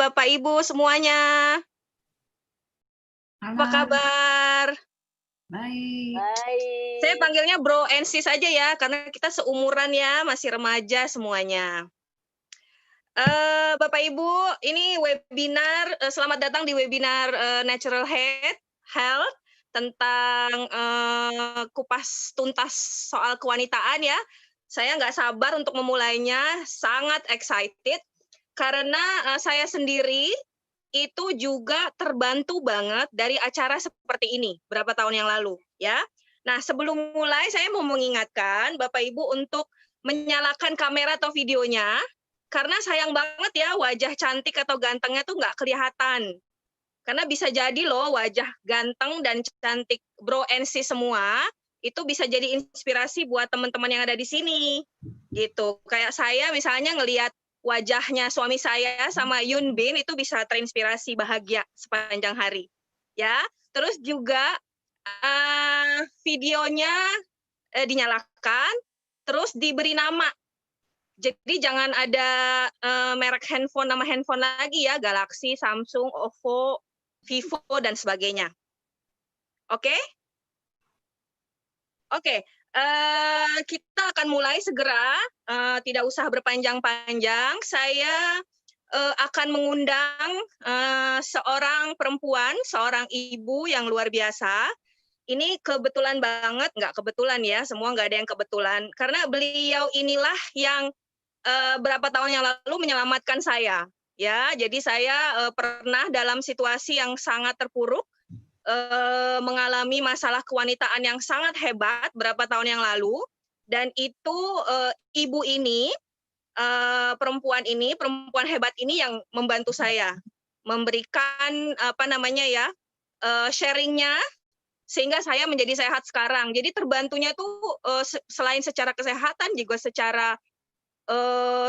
Bapak Ibu semuanya. Apa Halo, kabar? baik. Saya Baik. panggilnya Bro and Sis aja ya, karena kita seumuran ya, masih remaja semuanya. Bapak Ibu, ini webinar, selamat datang di webinar Natural Health tentang kupas tuntas soal kewanitaan ya. Saya nggak sabar untuk memulainya, sangat excited karena saya sendiri itu juga terbantu banget dari acara seperti ini berapa tahun yang lalu ya. Nah, sebelum mulai saya mau mengingatkan Bapak Ibu untuk menyalakan kamera atau videonya karena sayang banget ya wajah cantik atau gantengnya tuh nggak kelihatan. Karena bisa jadi loh wajah ganteng dan cantik Bro and Sis semua itu bisa jadi inspirasi buat teman-teman yang ada di sini. Gitu. Kayak saya misalnya ngelihat wajahnya suami saya sama Yun Bin itu bisa terinspirasi bahagia sepanjang hari. Ya. Terus juga videonya dinyalakan, terus diberi nama. Jadi jangan ada merek handphone nama handphone lagi ya, Galaxy, Samsung, Oppo, Vivo dan sebagainya. Oke? Oke, kita akan mulai segera, tidak usah berpanjang-panjang. Saya akan mengundang seorang perempuan, seorang ibu yang luar biasa. Ini kebetulan banget, nggak kebetulan ya, semua nggak ada yang kebetulan. Karena beliau inilah yang berapa tahun yang lalu menyelamatkan saya. Ya, jadi saya pernah dalam situasi yang sangat terpuruk, mengalami masalah kewanitaan yang sangat hebat berapa tahun yang lalu, dan itu ibu ini, perempuan hebat ini yang membantu saya, memberikan apa namanya ya, sharingnya sehingga saya menjadi sehat sekarang. Jadi terbantunya tuh selain secara kesehatan juga secara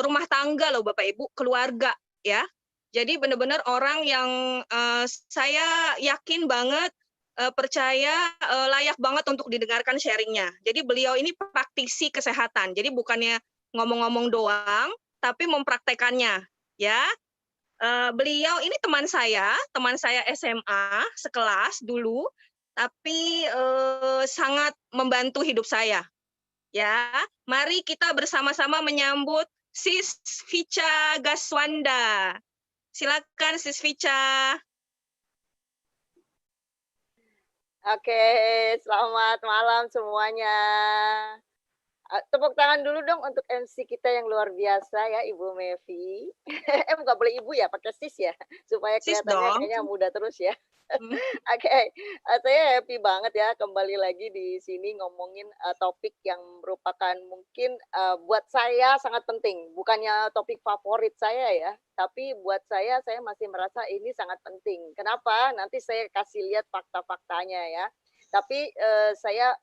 rumah tangga loh Bapak Ibu, keluarga ya. Jadi benar-benar orang yang saya yakin banget, percaya layak banget untuk didengarkan sharingnya. Jadi beliau ini praktisi kesehatan, jadi bukannya ngomong-ngomong doang, tapi mempraktekannya ya. Beliau ini teman saya SMA sekelas dulu, tapi sangat membantu hidup saya. Ya, mari kita bersama-sama menyambut Sis Vicha Gaswanda. Silakan Sis Vicha. Oke, selamat malam semuanya. Tepuk tangan dulu dong untuk MC kita yang luar biasa ya, Ibu Mevi. Nggak boleh Ibu ya, pakai Sis ya, supaya Sis kelihatannya dong. kayaknya muda terus ya. Hmm. Oke, saya happy banget ya kembali lagi di sini ngomongin topik yang merupakan mungkin buat saya sangat penting. Bukannya topik favorit saya ya, tapi buat saya masih merasa ini sangat penting. Kenapa? Nanti saya kasih lihat fakta-faktanya ya. Tapi saya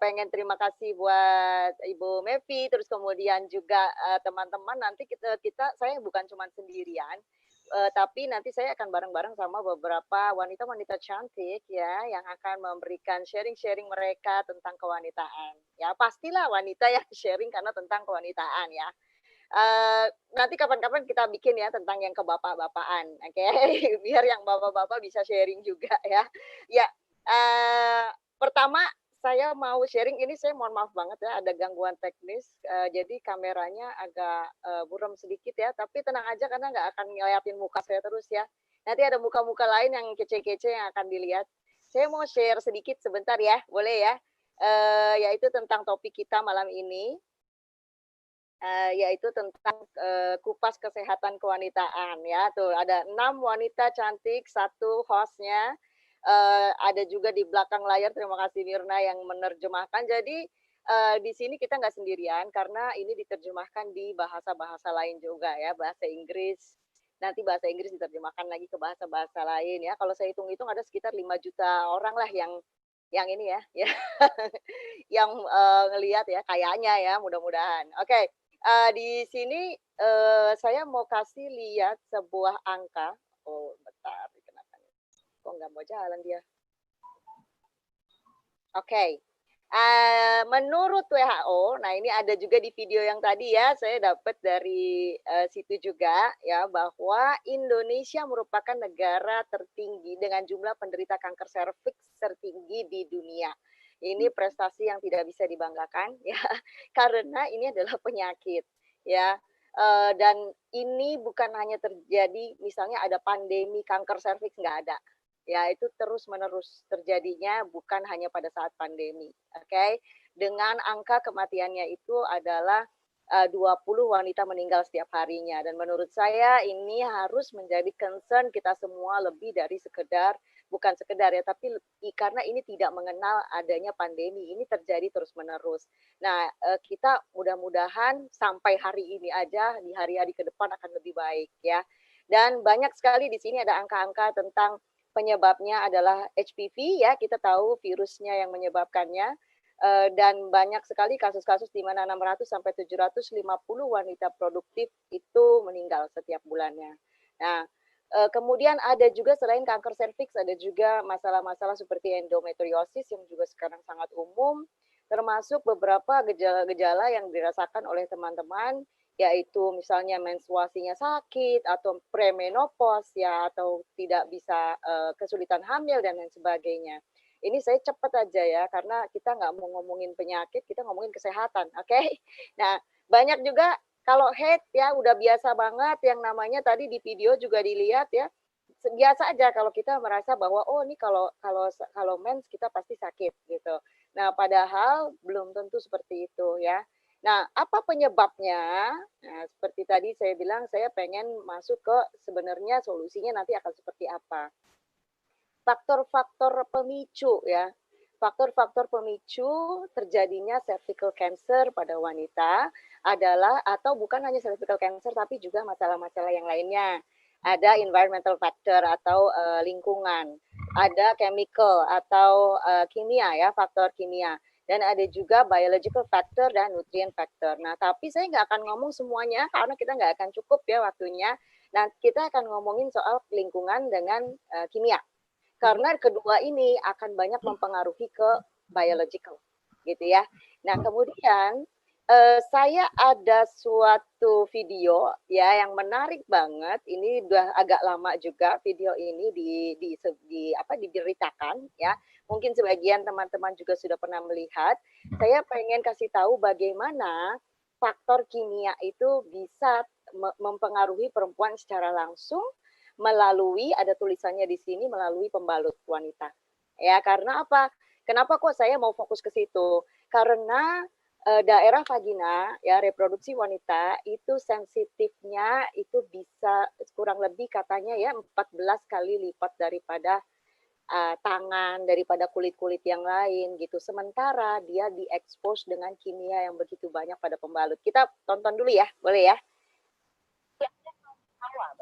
pengen terima kasih buat Ibu Mevi, terus kemudian juga teman-teman. Nanti saya bukan cuma sendirian, tapi nanti saya akan bareng-bareng sama beberapa wanita-wanita cantik ya, yang akan memberikan sharing-sharing mereka tentang kewanitaan. Ya pastilah wanita yang sharing karena tentang kewanitaan ya. Nanti kapan-kapan kita bikin ya tentang yang kebapak-bapakan, oke? Biar yang bapak-bapak bisa sharing juga ya. Ya, pertama saya mau sharing ini, saya mohon maaf banget ya ada gangguan teknis, jadi kameranya agak buram sedikit ya, tapi tenang aja karena nggak akan ngeliatin muka saya terus ya. Nanti ada muka-muka lain yang kece-kece yang akan dilihat. Saya mau share sedikit sebentar ya, boleh ya? Yaitu tentang topik kita malam ini, yaitu tentang kupas kesehatan kewanitaan ya. Tuh ada 6 wanita cantik, 1 host-nya, ada juga di belakang layar, terima kasih Mirna yang menerjemahkan. Jadi di sini kita nggak sendirian karena ini diterjemahkan di bahasa-bahasa lain juga ya, bahasa Inggris. Nanti bahasa Inggris diterjemahkan lagi ke bahasa-bahasa lain ya. Kalau saya hitung-hitung ada sekitar 5 juta orang lah yang ini ya, ya yang ngelihat ya, kayaknya ya, mudah-mudahan. Oke, di sini saya mau kasih lihat sebuah angka. Oh, bentar, kenapa nih? Kok nggak mau jalan dia? Oke. Menurut WHO, nah ini ada juga di video yang tadi ya, saya dapat dari situ juga ya, bahwa Indonesia merupakan negara tertinggi dengan jumlah penderita kanker serviks tertinggi di dunia. Ini prestasi yang tidak bisa dibanggakan ya, karena ini adalah penyakit ya. Dan ini bukan hanya terjadi misalnya ada pandemi kanker serviks, nggak ada. Ya, itu terus-menerus terjadinya bukan hanya pada saat pandemi, oke. Dengan angka kematiannya itu adalah 20 wanita meninggal setiap harinya dan menurut saya ini harus menjadi concern kita semua lebih dari sekedar bukan sekedar ya, tapi karena ini tidak mengenal adanya pandemi, ini terjadi terus-menerus. Nah, kita mudah-mudahan sampai hari ini aja, di hari-hari ke depan akan lebih baik ya. Dan banyak sekali di sini ada angka-angka tentang penyebabnya adalah HPV ya, kita tahu virusnya yang menyebabkannya, dan banyak sekali kasus-kasus di mana 600 sampai 750 wanita produktif itu meninggal setiap bulannya. Nah, kemudian ada juga selain kanker serviks, ada juga masalah-masalah seperti endometriosis yang juga sekarang sangat umum, termasuk beberapa gejala-gejala yang dirasakan oleh teman-teman yaitu misalnya menstruasinya sakit atau premenopause ya atau tidak bisa kesulitan hamil dan lain sebagainya. Ini saya cepat aja ya karena kita nggak mau ngomongin penyakit, kita ngomongin kesehatan, oke? Okay? Nah, banyak juga kalau head ya udah biasa banget yang namanya tadi di video juga dilihat ya. Biasa aja kalau kita merasa bahwa oh ini kalau mens kita pasti sakit gitu. Nah, padahal belum tentu seperti itu ya. Nah, apa penyebabnya? Nah, seperti tadi saya bilang, saya pengen masuk ke sebenarnya solusinya nanti akan seperti apa. Faktor-faktor pemicu ya. Faktor-faktor pemicu terjadinya cervical cancer pada wanita adalah atau bukan hanya cervical cancer tapi juga masalah-masalah yang lainnya. Ada environmental factor atau lingkungan, ada chemical atau kimia ya, faktor kimia. Dan ada juga biological factor dan nutrient factor. Nah, tapi saya nggak akan ngomong semuanya karena kita nggak akan cukup ya waktunya. Nah, kita akan ngomongin soal lingkungan dengan kimia. Karena kedua ini akan banyak mempengaruhi ke biological, gitu ya. Nah, kemudian saya ada suatu video ya yang menarik banget. Ini udah agak lama juga video ini diberitakan ya. Mungkin sebagian teman-teman juga sudah pernah melihat. Saya pengen kasih tahu bagaimana faktor kimia itu bisa mempengaruhi perempuan secara langsung melalui ada tulisannya di sini melalui pembalut wanita. Ya, karena apa? Kenapa kok saya mau fokus ke situ? Karena daerah vagina ya reproduksi wanita itu sensitifnya itu bisa kurang lebih katanya ya 14 kali lipat daripada tangan, daripada kulit-kulit yang lain gitu. Sementara dia diekspos dengan kimia yang begitu banyak pada pembalut. Kita tonton dulu ya, boleh ya?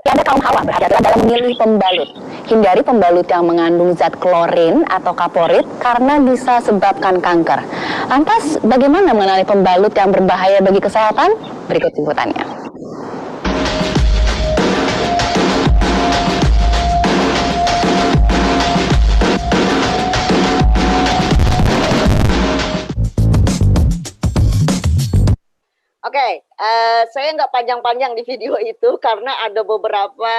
Ada kaum hawa berhati-hati dalam memilih pembalut. Hindari pembalut yang mengandung zat klorin atau kaporit karena bisa sebabkan kanker. Lantas, bagaimana mengenali pembalut yang berbahaya bagi kesehatan? Berikut liputannya. Oke, saya nggak panjang-panjang di video itu karena ada beberapa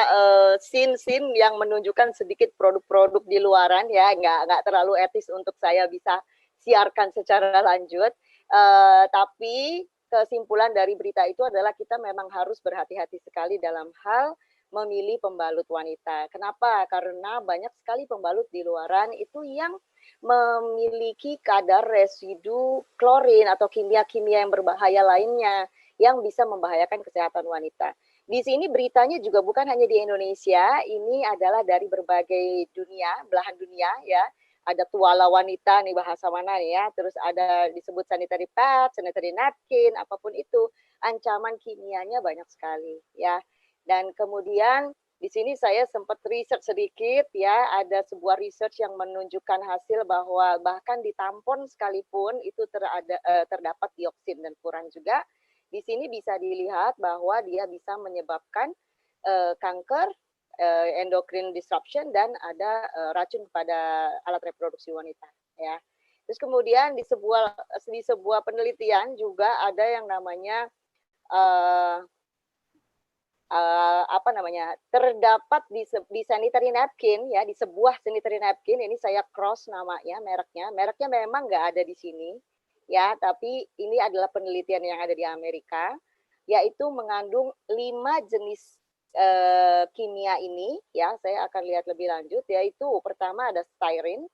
scene-scene yang menunjukkan sedikit produk-produk di luaran ya, nggak terlalu etis untuk saya bisa siarkan secara lanjut. Tapi kesimpulan dari berita itu adalah kita memang harus berhati-hati sekali dalam hal memilih pembalut wanita. Kenapa? Karena banyak sekali pembalut di luaran itu yang memiliki kadar residu klorin atau kimia-kimia yang berbahaya lainnya yang bisa membahayakan kesehatan wanita. Di sini beritanya juga bukan hanya di Indonesia, ini adalah dari berbagai dunia, belahan dunia ya. Ada tuala wanita nih bahasa mana nih ya, terus ada disebut sanitary pad, sanitary napkin, apapun itu, ancaman kimianya banyak sekali ya. Dan kemudian di sini saya sempat riset sedikit ya, ada sebuah research yang menunjukkan hasil bahwa bahkan di tampon sekalipun itu terdapat dioksin dan furan juga. Di sini bisa dilihat bahwa dia bisa menyebabkan kanker, endocrine disruption dan ada racun kepada alat reproduksi wanita ya. Terus kemudian di sebuah penelitian juga ada yang namanya apa namanya, terdapat di sanitary napkin ya, di sebuah sanitary napkin, ini saya cross namanya, mereknya memang nggak ada di sini ya, tapi ini adalah penelitian yang ada di Amerika, yaitu mengandung 5 jenis kimia ini ya, saya akan lihat lebih lanjut, yaitu pertama ada styrene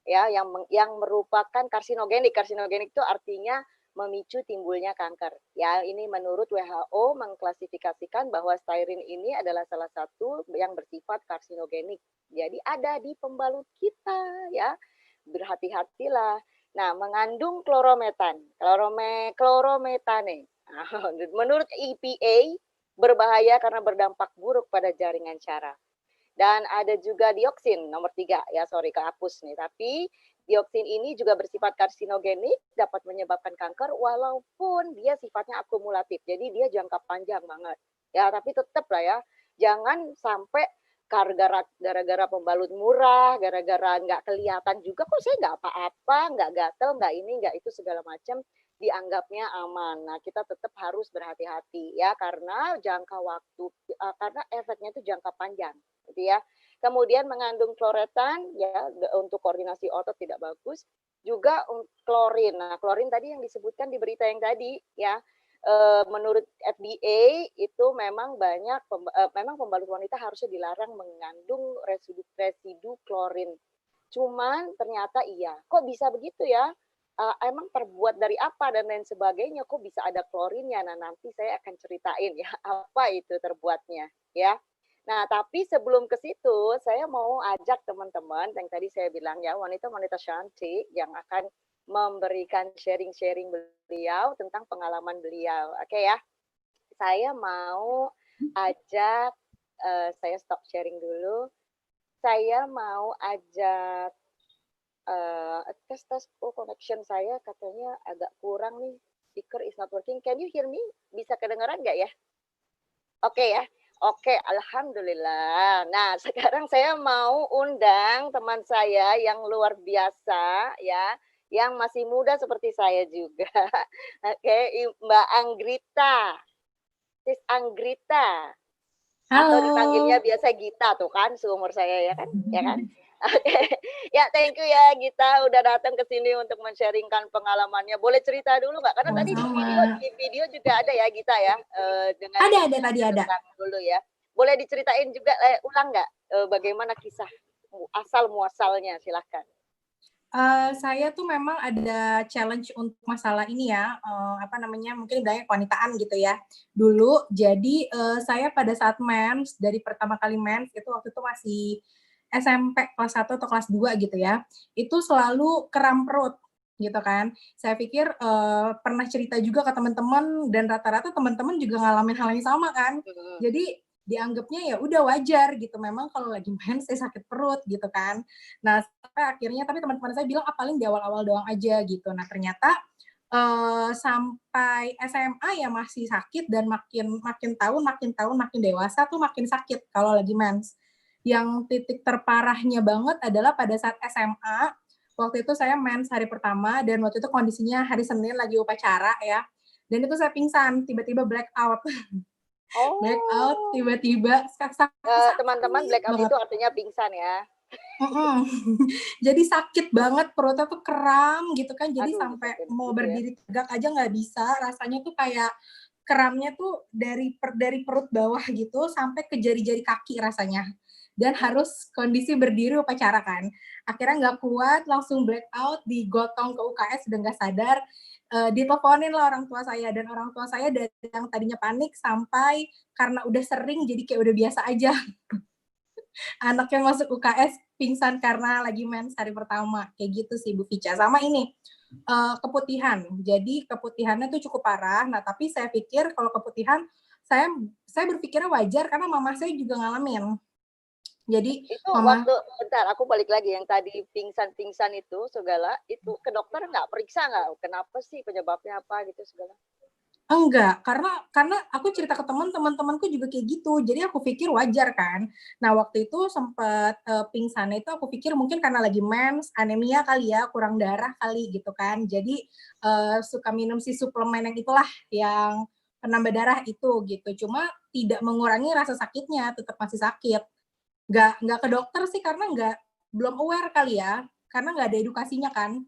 ya, yang merupakan karsinogenik. Karsinogenik itu artinya memicu timbulnya kanker. Ya, ini menurut WHO mengklasifikasikan bahwa styrene ini adalah salah satu yang bersifat karsinogenik. Jadi ada di pembalut kita ya. Berhati-hatilah. Nah, mengandung klorometan, klorometane. Menurut EPA berbahaya karena berdampak buruk pada jaringan syaraf. Dan ada juga dioksin nomor 3 ya, sorry kehapus nih, tapi dioksin ini juga bersifat karsinogenik, dapat menyebabkan kanker walaupun dia sifatnya akumulatif, jadi dia jangka panjang banget ya, tapi tetap lah ya, jangan sampai gara-gara pembalut murah, gara-gara nggak kelihatan juga kok saya nggak apa-apa, nggak gatel, nggak ini, nggak itu segala macam, dianggapnya aman. Nah, kita tetap harus berhati-hati ya, karena jangka waktu, karena efeknya itu jangka panjang gitu ya. Kemudian mengandung kloretan ya, untuk koordinasi otot tidak bagus. Juga klorin. Nah, klorin tadi yang disebutkan di berita yang tadi ya, menurut FDA itu memang memang pembalut wanita harusnya dilarang mengandung residu klorin. Cuman ternyata iya, kok bisa begitu ya? Emang terbuat dari apa dan lain sebagainya, kok bisa ada klorinnya. Nah, nanti saya akan ceritain ya apa itu terbuatnya ya. Nah, tapi sebelum ke situ, saya mau ajak teman-teman yang tadi saya bilang ya, wanita-wanita cantik yang akan memberikan sharing-sharing beliau tentang pengalaman beliau. Oke ya, saya mau ajak, saya stop sharing dulu. Saya mau ajak, tes, oh connection saya katanya agak kurang nih, speaker is not working. Can you hear me? Bisa kedengeran nggak ya? Oke ya. Oke, alhamdulillah. Nah, sekarang saya mau undang teman saya yang luar biasa ya, yang masih muda seperti saya juga. Oke, Mbak Anggrita. Sis Anggrita. Atau dipanggilnya Halo. biasa Gita tuh kan, seumur saya ya kan? Ya kan? Oke. Ya, thank you ya Gita udah datang ke sini untuk men-sharingkan pengalamannya. Boleh cerita dulu nggak? Karena tadi Sama-sama. di video juga ada ya Gita ya, dengan Ada tadi ada. dulu ya. Boleh diceritain juga ulang nggak bagaimana kisah asal muasalnya, silahkan. Saya tuh memang ada challenge untuk masalah ini ya, apa namanya, mungkin bilangnya kewanitaan gitu ya. Dulu, jadi saya pada saat mens, dari pertama kali mens, itu waktu itu masih SMP kelas 1 atau kelas 2 gitu ya, itu selalu kram perut gitu kan. Saya pikir pernah cerita juga ke teman-teman dan rata-rata teman-teman juga ngalamin hal yang sama kan. Jadi dianggapnya ya udah wajar gitu, memang kalau lagi mens saya sakit perut gitu kan. Nah, sampai akhirnya tapi teman-teman saya bilang paling di awal-awal doang aja gitu. Nah, ternyata sampai SMA ya masih sakit dan makin tahun makin dewasa tuh makin sakit kalau lagi mens. Yang titik terparahnya banget adalah pada saat SMA. Waktu itu saya mens hari pertama dan waktu itu kondisinya hari Senin lagi upacara ya. Dan itu saya pingsan, tiba-tiba black out. Black out Oh. tiba-tiba Teman-teman, blackout itu artinya pingsan ya. Jadi sakit banget, perutnya tuh kram gitu kan, jadi Aduh, sampai sakit mau gitu ya. berdiri tegak aja nggak bisa, rasanya tuh kayak kramnya tuh dari perut bawah gitu sampai ke jari-jari kaki rasanya. Dan harus kondisi berdiri upacara kan. Akhirnya nggak kuat, langsung black out, digotong ke UKS udah nggak sadar, diteleponin lah orang tua saya, dan orang tua saya dari yang tadinya panik sampai karena udah sering jadi kayak udah biasa aja. Anaknya masuk UKS pingsan karena lagi mens hari pertama, kayak gitu sih Bu Vica. Sama ini, keputihan. Jadi keputihannya tuh cukup parah. Nah, tapi saya pikir kalau keputihan, saya berpikirnya wajar karena mama saya juga ngalamin. Jadi Itu mama, bentar, aku balik lagi yang tadi pingsan-pingsan itu segala, itu ke dokter nggak, periksa nggak, kenapa sih, penyebabnya apa gitu segala? Enggak, karena aku cerita ke teman-temanku juga kayak gitu, jadi aku pikir wajar kan. Nah, waktu itu sempet, pingsannya itu aku pikir mungkin karena lagi mens, anemia kali ya, kurang darah kali gitu kan. Jadi, suka minum si suplemen yang itulah, yang penambah darah itu gitu. Cuma tidak mengurangi rasa sakitnya, tetap masih sakit. Nggak ke dokter sih karena belum aware kali ya, karena nggak ada edukasinya kan.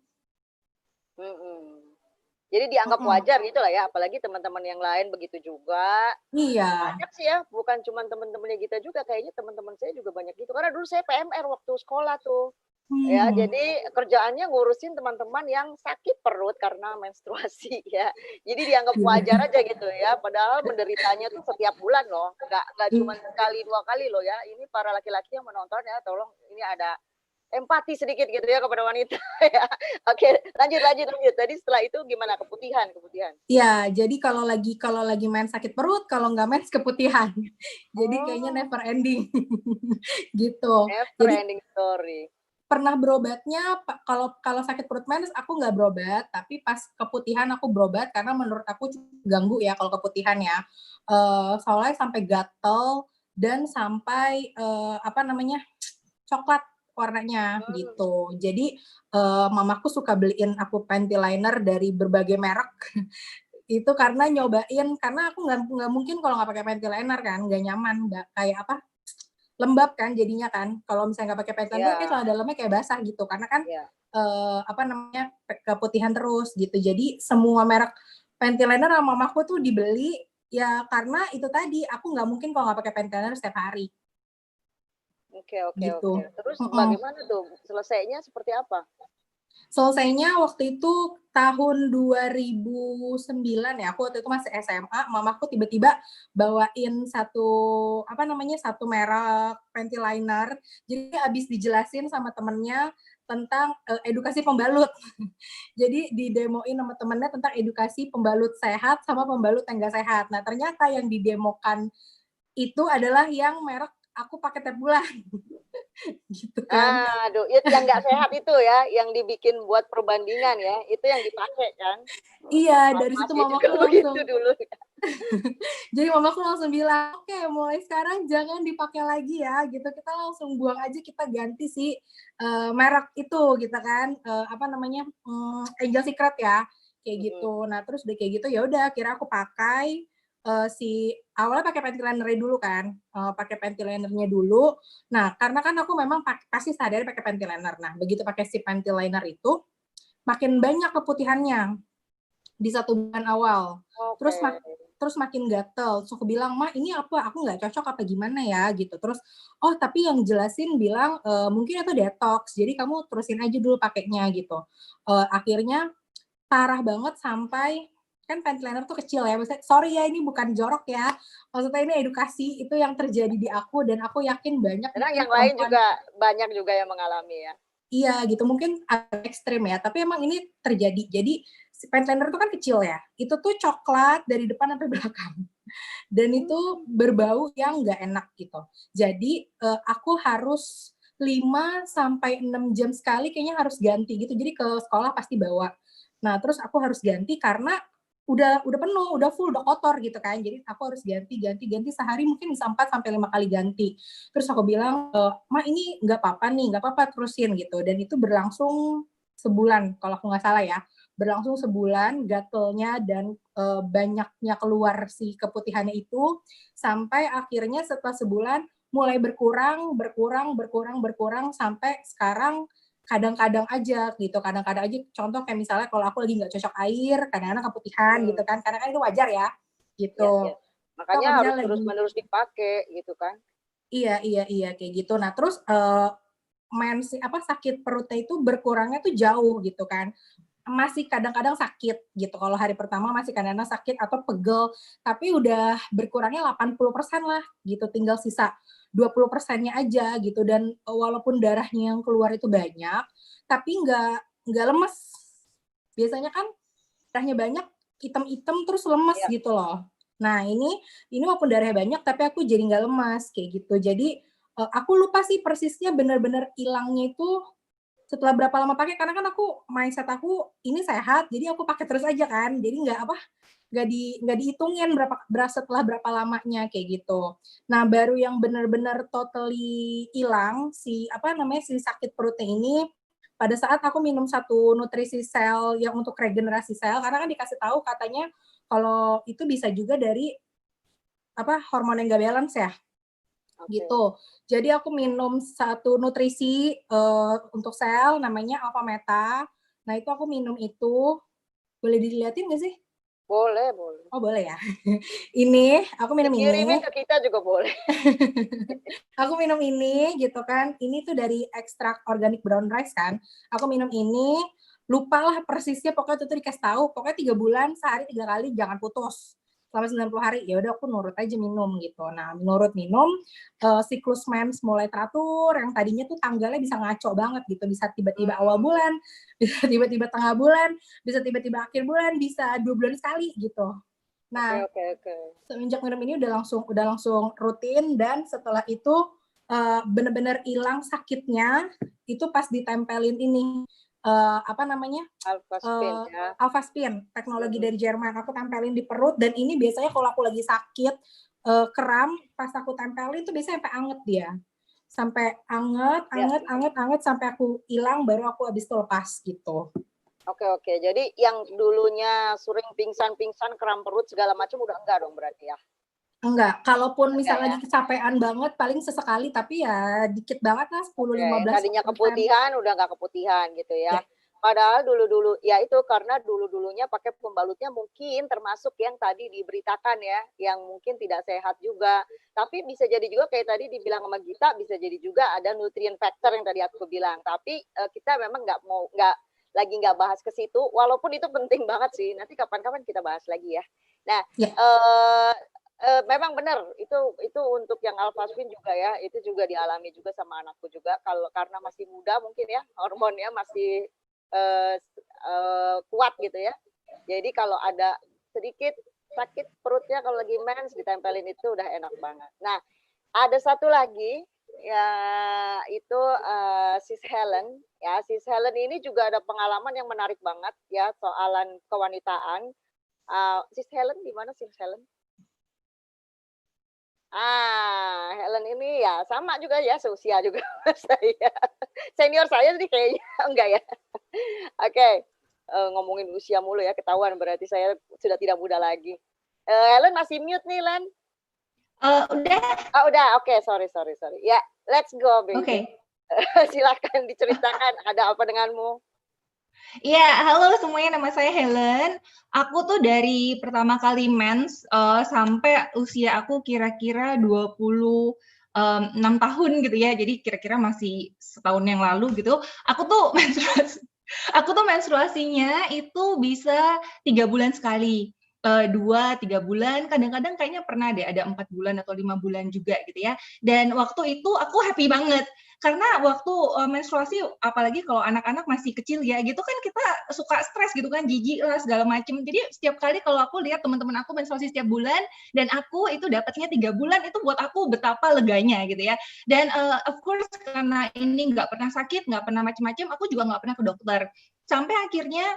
Mhm. Jadi dianggap Mhm, wajar gitu lah ya, apalagi teman-teman yang lain begitu juga. iya, Banyak sih ya, bukan cuma teman-temannya kita juga, kayaknya teman-teman saya juga banyak gitu. Karena dulu saya PMR waktu sekolah tuh. Ya, mmm, jadi kerjaannya ngurusin teman-teman yang sakit perut karena menstruasi ya. Jadi dianggap wajar iya, aja gitu ya, padahal menderitanya tuh setiap bulan loh, nggak cuma iya. sekali 2 kali loh ya. Ini para laki-laki yang menonton ya, tolong ini ada empati sedikit gitu ya kepada wanita ya. Oke, lanjut lanjut lanjut. Tadi setelah itu gimana? Keputihan keputihan? Iya, jadi kalau lagi main sakit perut, kalau nggak mens keputihan. Jadi kayaknya Oh, never ending, gitu. never Jadi ending story. pernah berobatnya kalau kalau sakit perut mens aku nggak berobat, tapi pas keputihan aku berobat karena menurut aku cukup ganggu ya kalau keputihan ya. Soalnya sampai gatel dan sampai, apa namanya, coklat warnanya Mmm, gitu. Jadi, mamaku suka beliin aku panty liner dari berbagai merek. Itu karena nyobain, karena aku nggak mungkin kalau nggak pakai panty liner kan, nggak nyaman, nggak kayak apa, lembab kan jadinya kan. Kalau misalnya nggak pakai panty liner kayak iya celana dalamnya kayak basah gitu, karena kan, iya. apa namanya, keputihan terus gitu. Jadi semua merek panty liner sama mamaku tuh dibeli, ya karena itu tadi, aku nggak mungkin kalau nggak pakai panty liner setiap hari, Oke oke gitu. oke. Terus Mhm. bagaimana tuh selesainya seperti apa? Selesainya waktu itu tahun 2009 ya, aku waktu itu masih SMA, mamaku tiba-tiba bawain satu, apa namanya, satu merek panty liner. Jadi habis dijelasin sama temennya tentang, edukasi pembalut. Jadi didemoin sama temennya tentang edukasi pembalut sehat sama pembalut yang nggak sehat. Nah, ternyata yang didemokan itu adalah yang merek aku pakai tiap bulan, gitu kan. Aduh, yang nggak sehat itu ya, yang dibikin buat perbandingan ya, itu yang dipakai kan? Iya, dari Sama situ saya juga mamaku begitu langsung dulu. Jadi mamaku langsung bilang, "Oke, mulai sekarang jangan dipakai lagi ya," gitu. "Kita langsung buang aja, kita ganti si, merek itu," gitu kan, apa namanya, Angel Secret ya, kayak Mhm. gitu. Nah, terus udah kayak gitu, ya udah akhirnya aku pakai, awalnya pakai panty liner-nya dulu kan, pakai panty liner-nya dulu. Nah, karena kan aku memang pasti sehari-hari pakai panty liner. Nah, begitu pakai si panty liner itu, makin banyak keputihannya di 1 bulan awal. Oke. Terus terus makin gatel, terus aku bilang, "Mah, ini apa? Aku nggak cocok apa gimana ya?" Gitu. Terus, "Oh, tapi yang jelasin bilang, mungkin itu detox, jadi kamu terusin aja dulu pakainya," gitu. Akhirnya parah banget sampai kan panty liner tuh kecil ya, maksudnya sorry ya ini bukan jorok ya, maksudnya ini edukasi, itu yang terjadi di aku dan aku yakin banyak Karena mungkin yang lain perempuan. juga banyak juga yang mengalami ya. Iya gitu, mungkin agak ekstrim ya, tapi emang ini terjadi. Jadi si pentliner itu kan kecil ya, itu tuh coklat dari depan sampai belakang dan itu Mmm. berbau yang nggak enak gitu. Jadi, aku harus 5 sampai 6 jam sekali kayaknya harus ganti gitu, jadi ke sekolah pasti bawa. Nah, terus aku harus ganti karena udah penuh, udah full, udah kotor gitu kan. Jadi aku harus ganti ganti ganti, sehari mungkin bisa 4 sampai 5 kali ganti. Terus aku bilang, "Ma, ini nggak apa-apa nih, nggak apa-apa terusin," gitu. Dan itu berlangsung sebulan kalau aku nggak salah ya. Berlangsung sebulan gatelnya dan, banyaknya keluar si keputihannya itu, sampai akhirnya setelah sebulan mulai berkurang berkurang berkurang berkurang sampai sekarang kadang-kadang aja gitu, kadang-kadang aja contoh kayak misalnya kalau aku lagi nggak cocok air, kadang-kadang keputihan gitu Mhm. kan, karena kan itu wajar ya, Iya gitu. iya. Atau Makanya kalau harus misalnya lagi terus-menerus dipakai gitu kan. iya iya iya, kayak gitu. Nah terus, sakit perutnya itu berkurangnya tuh jauh gitu kan. Masih kadang-kadang sakit gitu, kalau hari pertama masih kadang-kadang sakit atau pegel, tapi udah berkurangnya 80% lah gitu, tinggal sisa 20%-nya aja gitu dan, walaupun darahnya yang keluar itu banyak, tapi nggak lemes. Biasanya kan darahnya banyak, item-item terus lemes Iya. gitu loh. Nah ini walaupun darahnya banyak tapi aku jadi nggak lemas, kayak gitu. Jadi, aku lupa sih persisnya bener-bener ilangnya itu setelah berapa lama pakai, karena kan aku mindset aku ini sehat, jadi aku pakai terus aja kan, jadi nggak dihitungin setelah berapa lamanya kayak gitu. Nah baru yang benar-benar totally hilang si sakit perutnya ini pada saat aku minum satu nutrisi sel yang untuk regenerasi sel, karena kan dikasih tahu katanya kalau itu bisa juga dari hormon yang gak balance ya. Gitu. Jadi aku minum satu nutrisi untuk sel namanya Alpha Meta. Nah itu aku minum itu, boleh dilihatin nggak sih? Boleh, boleh. Oh boleh ya. Ini aku minum Dikirimin ini. ke kita juga boleh. Aku minum ini gitu kan. Ini tuh dari ekstrak organic brown rice kan. Aku minum ini. Lupalah persisnya, pokoknya itu dikasih tahu. Pokoknya 3 bulan sehari 3 kali jangan putus. Selama 90 hari, ya udah aku nurut aja minum gitu. Nah, menurut minum, siklus mens mulai teratur, yang tadinya tuh tanggalnya bisa ngaco banget gitu, bisa tiba-tiba awal bulan, bisa tiba-tiba tengah bulan, bisa tiba-tiba akhir bulan, bisa 2 bulan sekali gitu. Nah, Oke. semenjak minum ini udah langsung rutin, dan setelah itu benar-benar hilang sakitnya itu pas ditempelin ini Alphaspin ya. Alphaspin, teknologi dari Jerman. Aku tempelin di perut, dan ini biasanya kalau aku lagi sakit, kram, pas aku tempelin tuh biasanya sampai anget dia. Sampai anget sampai aku hilang, baru aku habis itu lepas gitu. Oke. Jadi yang dulunya sering pingsan, kram perut segala macam udah enggak dong berarti ya? Enggak, kalaupun misalnya lagi kecapean banget, paling sesekali, tapi ya dikit banget lah, 10-15%. Tadinya keputihan, udah nggak keputihan gitu ya. Padahal dulu-dulu, ya itu karena dulu-dulunya pakai pembalutnya mungkin termasuk yang tadi diberitakan ya, yang mungkin tidak sehat juga. Tapi bisa jadi juga kayak tadi dibilang sama Gita, bisa jadi juga ada nutrient factor yang tadi aku bilang. Tapi kita memang nggak bahas ke situ, walaupun itu penting banget sih. Nanti kapan-kapan kita bahas lagi ya. Nah, memang benar itu untuk yang alphaspin juga ya, itu juga dialami juga sama anakku juga, karena masih muda mungkin ya, hormonnya masih kuat gitu ya. Jadi kalau ada sedikit sakit perutnya kalau lagi mens, ditempelin itu udah enak banget. Nah, ada satu lagi ya, itu Sis Helen ya. Sis Helen ini juga ada pengalaman yang menarik banget ya, soalan kewanitaan. Sis Helen di mana Sis Helen? Helen ini ya sama juga ya, seusia juga saya. Senior saya sih kayaknya enggak ya. Oke. Ngomongin usia mulu ya, ketahuan berarti saya sudah tidak muda lagi. Helen masih mute nih, Len. Udah. Udah. Oke, sorry. Ya, let's go, baby. Oke. Silakan diceritakan ada apa denganmu. Iya, halo semuanya, nama saya Helen. Aku tuh dari pertama kali mens sampai usia aku kira-kira 26 tahun gitu ya. Jadi kira-kira masih setahun yang lalu gitu. Aku tuh menstruasinya itu bisa 3 bulan sekali. 2-3 bulan, kadang-kadang kayaknya pernah deh ada 4 bulan atau 5 bulan juga gitu ya. Dan waktu itu aku happy banget, karena waktu menstruasi, apalagi kalau anak-anak masih kecil ya, gitu kan kita suka stres gitu kan, jijik lah segala macem. Jadi setiap kali kalau aku lihat teman-teman aku menstruasi setiap bulan, dan aku itu dapatnya 3 bulan, itu buat aku betapa leganya gitu ya. Dan of course karena ini nggak pernah sakit, nggak pernah macam-macam, aku juga nggak pernah ke dokter. Sampai akhirnya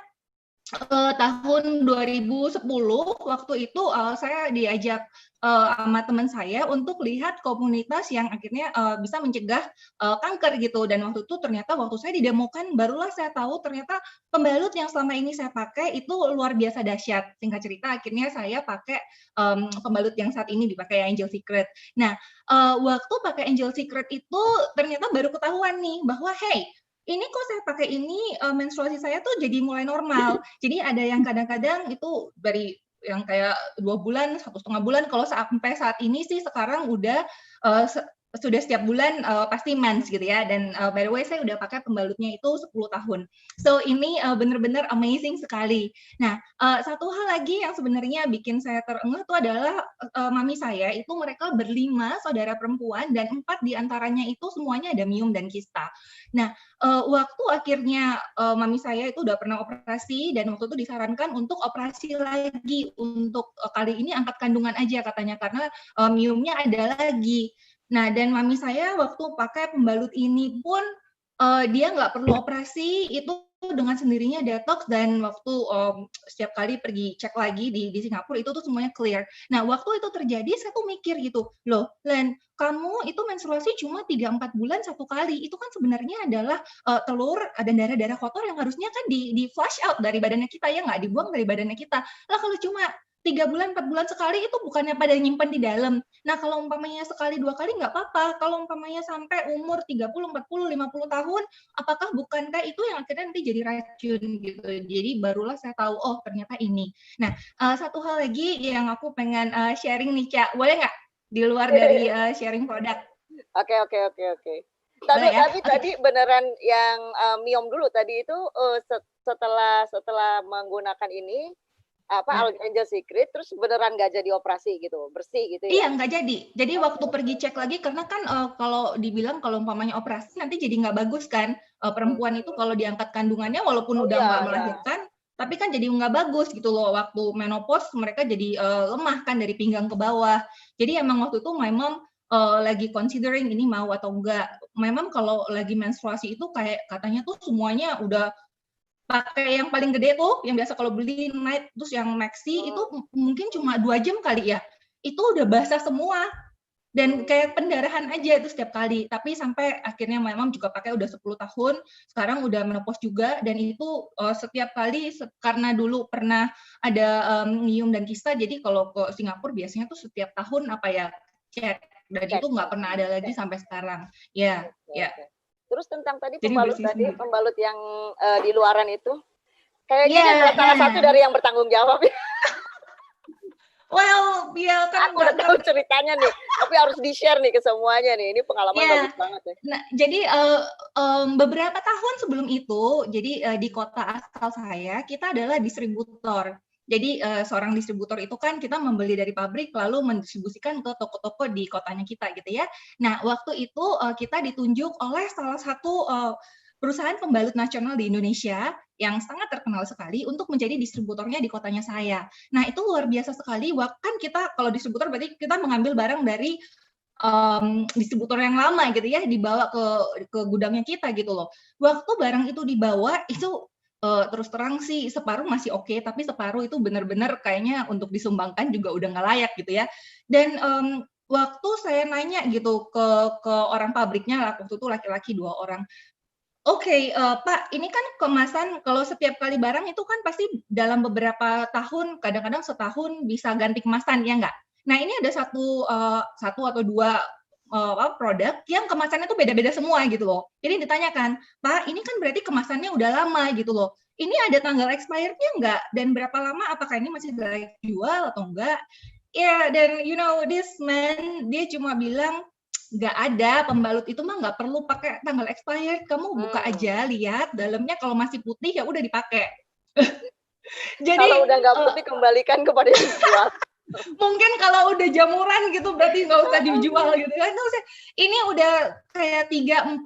tahun 2010 waktu itu saya diajak sama teman saya untuk lihat komunitas yang akhirnya bisa mencegah kanker gitu. Dan waktu itu ternyata waktu saya didemokan, barulah saya tahu ternyata pembalut yang selama ini saya pakai itu luar biasa dahsyat. Singkat cerita akhirnya saya pakai pembalut yang saat ini dipakai Angel Secret. Nah, waktu pakai Angel Secret itu ternyata baru ketahuan nih bahwa hey, ini kok saya pakai ini menstruasi saya tuh jadi mulai normal. Jadi ada yang kadang-kadang itu dari yang kayak 2 bulan, 1,5 bulan. Kalau sampai saat ini sih sekarang udah sudah setiap bulan pasti mens gitu ya. Dan by the way saya udah pakai pembalutnya itu 10 tahun. So ini benar-benar amazing sekali. Nah, satu hal lagi yang sebenarnya bikin saya terengah itu adalah mami saya itu mereka berlima saudara perempuan, dan 4 diantaranya itu semuanya ada miom dan kista. Nah, waktu akhirnya mami saya itu udah pernah operasi, dan waktu itu disarankan untuk operasi lagi untuk kali ini angkat kandungan aja katanya, karena miomnya ada lagi. Nah, dan mami saya waktu pakai pembalut ini pun dia nggak perlu operasi, itu dengan sendirinya detox dan waktu setiap kali pergi cek lagi di Singapura itu tuh semuanya clear. Nah, waktu itu terjadi saya tuh mikir gitu, "Loh, Len, kamu itu menstruasi cuma 3-4 bulan satu kali. Itu kan sebenarnya adalah telur dan darah-darah kotor yang harusnya kan di flush out dari badannya kita ya, nggak dibuang dari badannya kita. Lah kalau cuma 3 bulan, 4 bulan sekali itu bukannya pada nyimpen di dalam. Nah, kalau umpamanya sekali 2 kali nggak apa-apa. Kalau umpamanya sampai umur 30, 40, 50 tahun, apakah bukankah itu yang akhirnya nanti jadi racun gitu. Jadi barulah saya tahu, oh ternyata ini. Nah, satu hal lagi yang aku pengen sharing nih, Cak. Boleh nggak? Di luar dari sharing produk. Oke. Boleh ya? Tapi tadi beneran yang Miom dulu tadi itu setelah menggunakan ini Angel Secret terus beneran nggak jadi operasi gitu, bersih gitu ya? Iya, nggak jadi. Jadi waktu pergi cek lagi, karena kan kalau dibilang kalau umpamanya operasi nanti jadi nggak bagus kan. Perempuan itu kalau diangkat kandungannya walaupun udah nggak melahirkan, tapi kan jadi nggak bagus gitu loh. Waktu menopause mereka jadi lemah kan dari pinggang ke bawah. Jadi emang waktu itu my mom lagi considering ini mau atau enggak. Memang kalau lagi menstruasi itu kayak katanya tuh semuanya udah pakai yang paling gede tuh, yang biasa kalau beli night, terus yang maxi itu mungkin cuma 2 jam kali ya. Itu udah basah semua. Dan kayak pendarahan aja itu setiap kali. Tapi sampai akhirnya memang juga pakai udah 10 tahun, sekarang udah menopause juga, dan itu setiap kali, karena dulu pernah ada nyium dan kista, jadi kalau ke Singapura biasanya tuh setiap tahun cek, dan itu nggak pernah ada lagi sampai sekarang. Ya. Terus tentang tadi Jadi pembalut yang di luaran itu, kayaknya adalah salah satu dari yang bertanggung jawab ya. Well, ya kan aku udah tahu ceritanya nih, tapi harus di-share nih ke semuanya nih. Ini pengalaman bagus banget ya. Nah, jadi beberapa tahun sebelum itu, jadi di kota asal saya, kita adalah distributor. Jadi seorang distributor itu kan kita membeli dari pabrik lalu mendistribusikan ke toko-toko di kotanya kita gitu ya. Nah, waktu itu kita ditunjuk oleh salah satu perusahaan pembalut nasional di Indonesia yang sangat terkenal sekali untuk menjadi distributornya di kotanya saya. Nah, itu luar biasa sekali. Kan kita kalau distributor berarti kita mengambil barang dari distributor yang lama gitu ya, dibawa ke gudangnya kita gitu loh. Waktu barang itu dibawa itu terus terang sih separuh masih oke, tapi separuh itu benar-benar kayaknya untuk disumbangkan juga udah nggak layak gitu ya. Dan waktu saya nanya gitu ke orang pabriknya, waktu itu laki-laki 2 orang. Oke, Pak, ini kan kemasan kalau setiap kali barang itu kan pasti dalam beberapa tahun, kadang-kadang setahun bisa ganti kemasan, ya nggak? Nah, ini ada satu atau 2 produk yang kemasannya tuh beda-beda semua gitu loh. Jadi ditanyakan, "Pak, ini kan berarti kemasannya udah lama gitu loh. Ini ada tanggal expired-nya nggak? Dan berapa lama? Apakah ini masih layak jual atau enggak?" Ya, dan this man, dia cuma bilang, nggak ada, pembalut itu mah nggak perlu pakai tanggal expired, kamu buka aja, lihat dalamnya kalau masih putih ya udah dipakai. Jadi kalau udah nggak putih kembalikan kepada yang jual. Mungkin kalau udah jamuran gitu berarti nggak usah dijual gitu kan. Ini udah kayak 3-4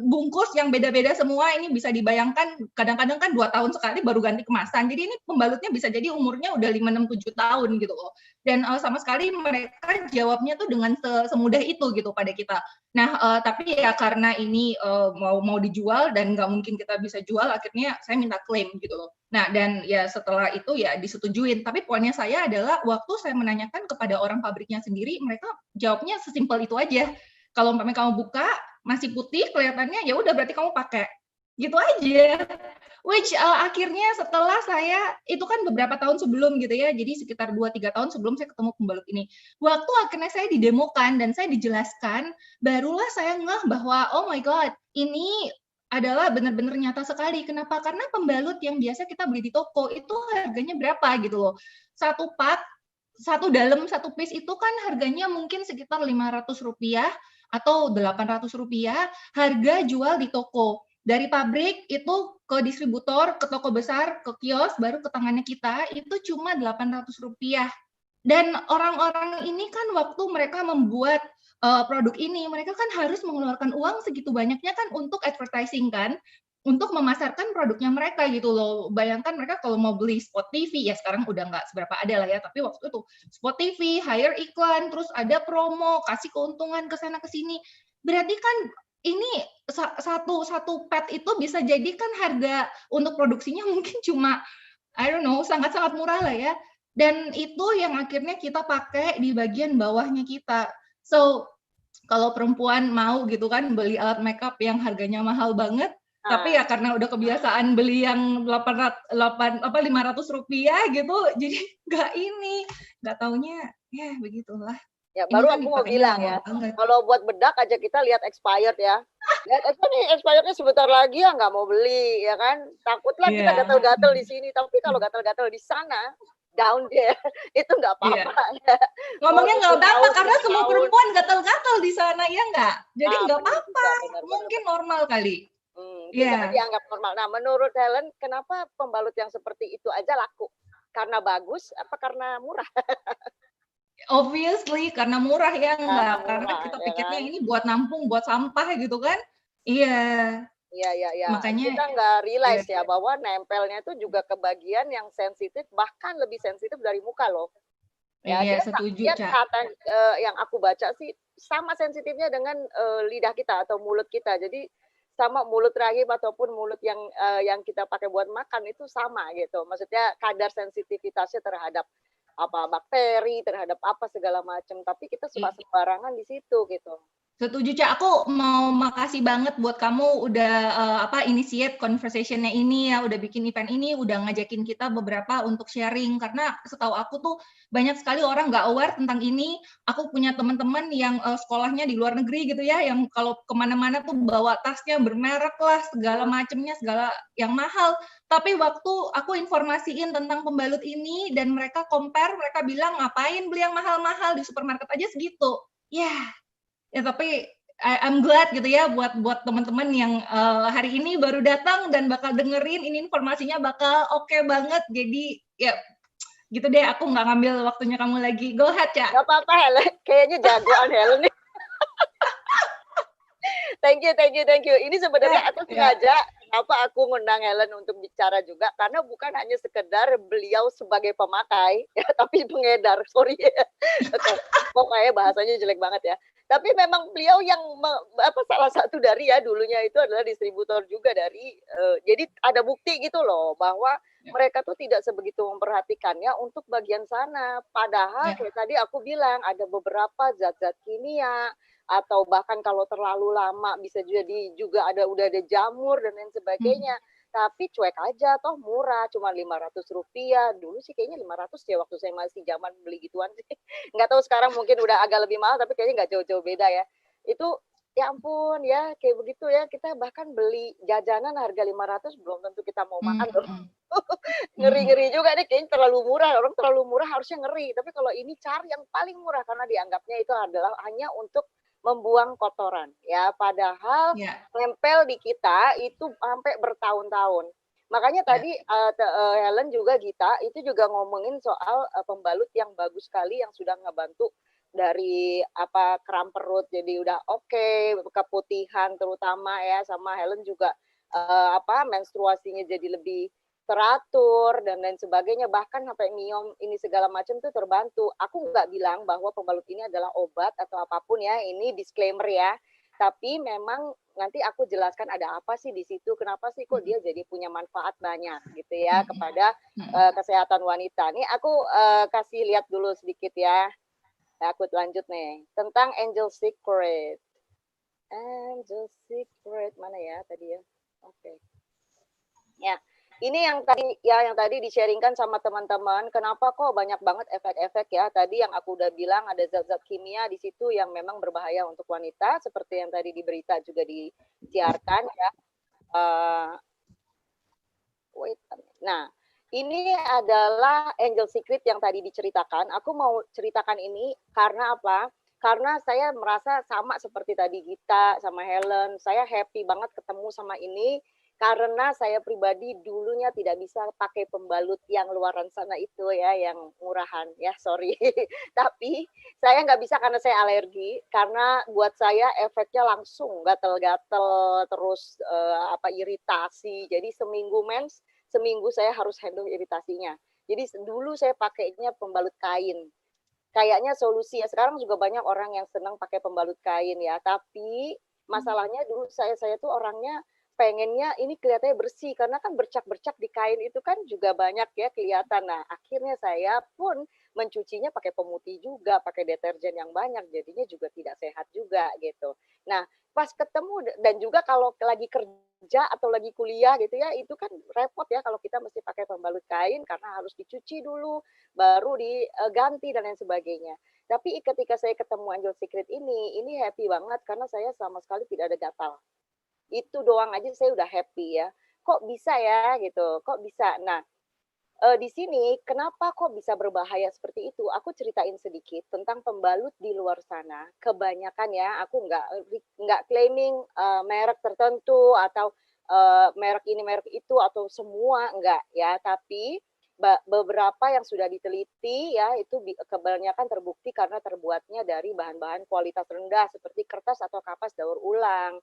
bungkus yang beda-beda semua, ini bisa dibayangkan kadang-kadang kan 2 tahun sekali baru ganti kemasan. Jadi ini pembalutnya bisa jadi umurnya udah 5, 6, 7 tahun gitu loh. Dan sama sekali mereka jawabnya tuh dengan semudah itu gitu pada kita. Nah, tapi ya karena ini mau dijual dan nggak mungkin kita bisa jual, akhirnya saya minta klaim gitu loh. Nah, dan ya setelah itu ya disetujuin. Tapi poinnya saya adalah waktu saya menanyakan kepada orang pabriknya sendiri, mereka jawabnya sesimpel itu aja. Kalau umpamanya kamu buka masih putih kelihatannya, ya udah berarti kamu pakai. Gitu aja. Which akhirnya setelah saya, itu kan beberapa tahun sebelum gitu ya, jadi sekitar 2-3 tahun sebelum saya ketemu pembalut ini. Waktu akhirnya saya didemokan dan saya dijelaskan, barulah saya ngeh bahwa oh my god, ini adalah benar-benar nyata sekali. Kenapa? Karena pembalut yang biasa kita beli di toko itu harganya berapa gitu loh. Satu pak, satu dalam, satu piece itu kan harganya mungkin sekitar Rp500 atau Rp800. Harga jual di toko. Dari pabrik itu ke distributor, ke toko besar, ke kios, baru ke tangannya kita, itu cuma Rp800. Dan orang-orang ini kan waktu mereka membuat produk ini, mereka kan harus mengeluarkan uang segitu banyaknya kan untuk advertising kan, untuk memasarkan produknya mereka gitu loh. Bayangkan mereka kalau mau beli spot TV, ya sekarang udah nggak seberapa ada lah ya, tapi waktu itu spot TV, hire iklan, terus ada promo, kasih keuntungan ke sana ke sini. Berarti kan ini satu pad itu bisa jadi kan harga untuk produksinya mungkin cuma I don't know, sangat-sangat murah lah ya. Dan itu yang akhirnya kita pakai di bagian bawahnya kita. So, kalau perempuan mau gitu kan beli alat makeup yang harganya mahal banget, tapi ya karena udah kebiasaan beli yang 500 rupiah gitu, jadi nggak taunya ya begitulah. Ya, Ini baru kan aku mau dipakainya bilang lama ya, banget. kalau buat bedak aja kita lihat expired ya. Lihat expirednya sebentar lagi ya nggak mau beli ya kan. Takutlah kita Iya. gatal-gatal di sini, tapi kalau gatal-gatal di sana down dia itu nggak Iya. apa-apa. Ya. Ngomongnya Mau nggak 10 apa-apa tahun, karena 20 semua tahun. perempuan gatal-gatal di sana ya nggak? Jadi nggak Benar apa-apa, juga, benar, mungkin normal kali. Kita Iya. dianggap normal. Nah, menurut Helen, kenapa pembalut yang seperti itu aja laku? Karena bagus apa karena murah? Obviously karena murah ya enggak, karena Murah, kita ya pikirnya kan? ini buat nampung, buat sampah gitu kan. Iya, Iya. makanya Kita nggak realize iya. ya bahwa nempelnya itu juga ke bagian yang sensitif, bahkan lebih sensitif dari muka loh. Ya, Iya, setuju, dia Ca. kata yang aku baca sih sama sensitifnya dengan lidah kita atau mulut kita. Jadi sama mulut rahim ataupun mulut yang kita pakai buat makan itu sama gitu. Maksudnya kadar sensitivitasnya terhadap apa bakteri, terhadap apa segala macam. Tapi kita suka sembarangan di situ gitu. Setuju, Ca. Aku mau makasih banget buat kamu udah initiate conversation-nya ini ya, udah bikin event ini, udah ngajakin kita beberapa untuk sharing karena setahu aku tuh banyak sekali orang nggak aware tentang ini. Aku punya teman-teman yang sekolahnya di luar negeri gitu ya, yang kalau kemana-mana tuh bawa tasnya bermerek lah, segala macemnya, segala yang mahal. Tapi waktu aku informasiin tentang pembalut ini dan mereka compare, mereka bilang ngapain beli yang mahal-mahal di supermarket aja segitu. Ya tapi I'm glad gitu ya buat teman-teman yang hari ini baru datang dan bakal dengerin ini informasinya bakal oke banget. Jadi ya gitu deh, aku nggak ngambil waktunya kamu lagi. Go ahead, Ca. Gak apa-apa Helen, kayaknya jagoan Helen nih. Thank you. Ini sebenarnya aku sengaja kenapa aku ngundang Helen untuk bicara juga karena bukan hanya sekedar beliau sebagai pemakai ya, tapi pengedar. Sorry ya. Pokoknya bahasanya jelek banget ya. Tapi memang beliau yang salah satu dari ya dulunya itu adalah distributor juga dari jadi ada bukti gitu loh bahwa mereka tuh tidak sebegitu memperhatikannya untuk bagian sana. Padahal kayak tadi aku bilang ada beberapa zat-zat kimia atau bahkan kalau terlalu lama bisa jadi juga udah ada jamur dan lain sebagainya. Tapi cuek aja, toh murah, cuma 500 rupiah. Dulu sih kayaknya 500 ya waktu saya masih zaman beli gituan sih. Nggak tahu sekarang mungkin udah agak lebih mahal, tapi kayaknya nggak jauh-jauh beda ya. Itu ya ampun ya, kayak begitu ya. Kita bahkan beli jajanan harga 500 belum tentu kita mau makan loh. Ngeri-ngeri juga nih, kayaknya terlalu murah. Orang terlalu murah harusnya ngeri. Tapi kalau ini cari yang paling murah karena dianggapnya itu adalah hanya untuk membuang kotoran ya, padahal nempel di kita itu sampai bertahun-tahun. Makanya tadi Helen juga Gita itu juga ngomongin soal pembalut yang bagus sekali yang sudah ngebantu dari kram perut jadi udah oke, keputihan terutama ya, sama Helen juga menstruasinya jadi lebih teratur dan lain sebagainya, bahkan sampai miom ini segala macam tuh terbantu. Aku nggak bilang bahwa pembalut ini adalah obat atau apapun ya, ini disclaimer ya. Tapi memang nanti aku jelaskan ada apa sih di situ, kenapa sih kok dia jadi punya manfaat banyak gitu ya kepada kesehatan wanita. Nih aku kasih lihat dulu sedikit ya. Aku lanjut nih tentang Angel Secret. Angel Secret mana ya tadi ya? Oke. Ya. Ini yang tadi di-sharingkan sama teman-teman, kenapa kok banyak banget efek-efek ya. Tadi yang aku udah bilang ada zat-zat kimia di situ yang memang berbahaya untuk wanita, seperti yang tadi di berita juga disiarkan ya. Nah, ini adalah Angel Secret yang tadi diceritakan. Aku mau ceritakan ini karena apa? Karena saya merasa sama seperti tadi Gita sama Helen, saya happy banget ketemu sama ini. Karena saya pribadi dulunya tidak bisa pakai pembalut yang luaran sana itu ya, yang murahan ya, sorry. Tapi saya nggak bisa karena saya alergi, karena buat saya efeknya langsung gatel-gatel, terus iritasi. Jadi seminggu saya harus handle iritasinya. Jadi dulu saya pakainya pembalut kain. Kayaknya solusi ya, sekarang juga banyak orang yang senang pakai pembalut kain ya, tapi Masalahnya dulu saya tuh orangnya pengennya ini kelihatannya bersih karena kan bercak-bercak di kain itu kan juga banyak ya kelihatan. Nah, akhirnya saya pun mencucinya pakai pemutih juga, pakai deterjen yang banyak, jadinya juga tidak sehat juga gitu. Nah, pas ketemu dan juga kalau lagi kerja atau lagi kuliah gitu ya, itu kan repot ya kalau kita mesti pakai pembalut kain karena harus dicuci dulu, baru diganti dan lain sebagainya. Tapi ketika saya ketemu Angel Secret ini happy banget karena saya sama sekali tidak ada gatal. Itu doang aja saya udah happy ya. Kok bisa ya gitu, kok bisa. Nah, di sini kenapa kok bisa berbahaya seperti itu? Aku ceritain sedikit tentang pembalut di luar sana. Kebanyakan ya, aku nggak claiming merek tertentu atau merek ini merek itu atau semua enggak ya, tapi beberapa yang sudah diteliti ya itu kebanyakan terbukti karena terbuatnya dari bahan-bahan kualitas rendah seperti kertas atau kapas daur ulang.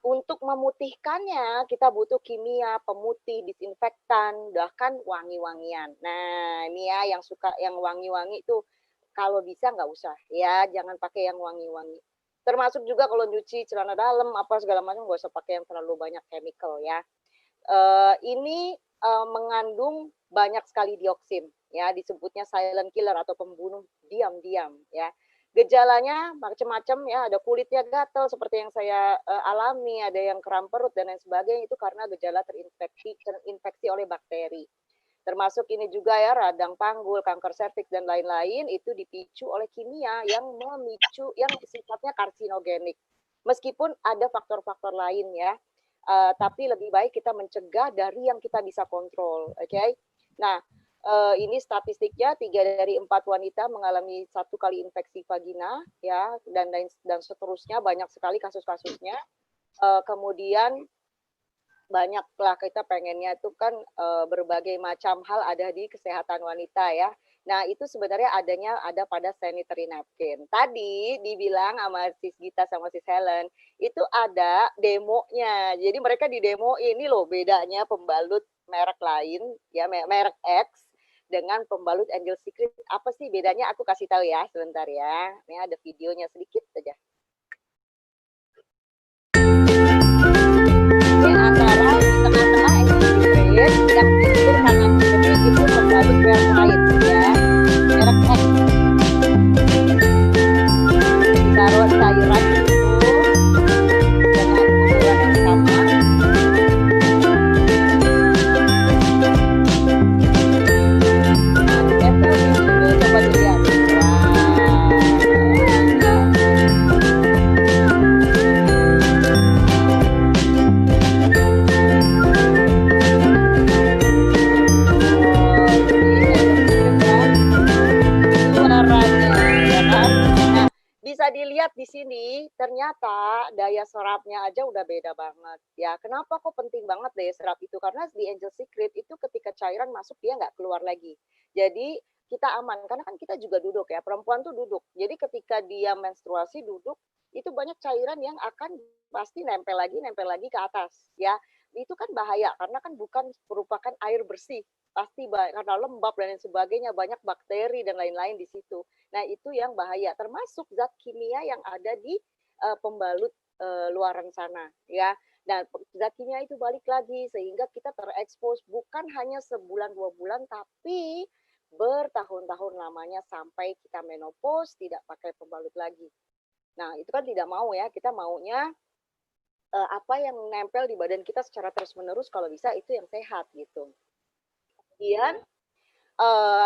Untuk memutihkannya kita butuh kimia, pemutih, disinfektan, bahkan wangi-wangian. Nah, ini ya yang suka yang wangi-wangi itu kalau bisa nggak usah ya, jangan pakai yang wangi-wangi. Termasuk juga kalau nyuci celana dalam apa segala macam nggak usah pakai yang terlalu banyak chemical ya. Ini mengandung banyak sekali dioksin ya, disebutnya silent killer atau pembunuh diam-diam ya. Gejalanya macam-macam ya, ada kulitnya gatal seperti yang saya alami, ada yang kram perut dan lain sebagainya, itu karena gejala terinfeksi oleh bakteri. Termasuk ini juga ya radang panggul, kanker serviks dan lain-lain itu dipicu oleh kimia yang memicu yang sifatnya karsinogenik. Meskipun ada faktor-faktor lain ya, tapi lebih baik kita mencegah dari yang kita bisa kontrol, oke? Nah, ini statistiknya 3 dari 4 wanita mengalami 1 kali infeksi vagina ya dan seterusnya, banyak sekali kasus-kasusnya. Kemudian banyaklah kita pengennya itu kan berbagai macam hal ada di kesehatan wanita ya. Nah, itu sebenarnya ada pada sanitary napkin. Tadi dibilang sama Sis Gita sama Sis Helen, itu ada demonya. Jadi mereka di demo ini loh bedanya pembalut merek lain ya, merek X dengan pembalut Angel Secret. Apa sih bedanya? Aku kasih tahu ya sebentar ya. Ini ada videonya sedikit saja. Ini antara di tengah-tengah Angel Secret yang pinggir kanan kiri itu pembalut merek lain ya. Merek X. Ditaruh cairan itu dengan ukuran yang sama. Coba dilihat. Bisa dilihat di sini ternyata daya serapnya aja udah beda banget ya. Kenapa kok penting banget daya serap itu? Karena di Angel Secret itu ketika cairan masuk dia nggak keluar lagi. Jadi kita aman karena kan kita juga duduk ya. Perempuan tuh duduk. Jadi ketika dia menstruasi duduk itu banyak cairan yang akan pasti nempel lagi ke atas ya. Itu kan bahaya karena kan bukan merupakan air bersih. Pasti karena lembab dan lain sebagainya, banyak bakteri dan lain-lain di situ. Nah, itu yang bahaya, termasuk zat kimia yang ada di pembalut luaran sana, ya. Dan zat kimia itu balik lagi sehingga kita terekspos bukan hanya sebulan 2 bulan, tapi bertahun-tahun lamanya sampai kita menopause tidak pakai pembalut lagi. Nah, itu kan tidak mau ya, kita maunya apa yang nempel di badan kita secara terus-menerus kalau bisa itu yang sehat gitu. Kemudian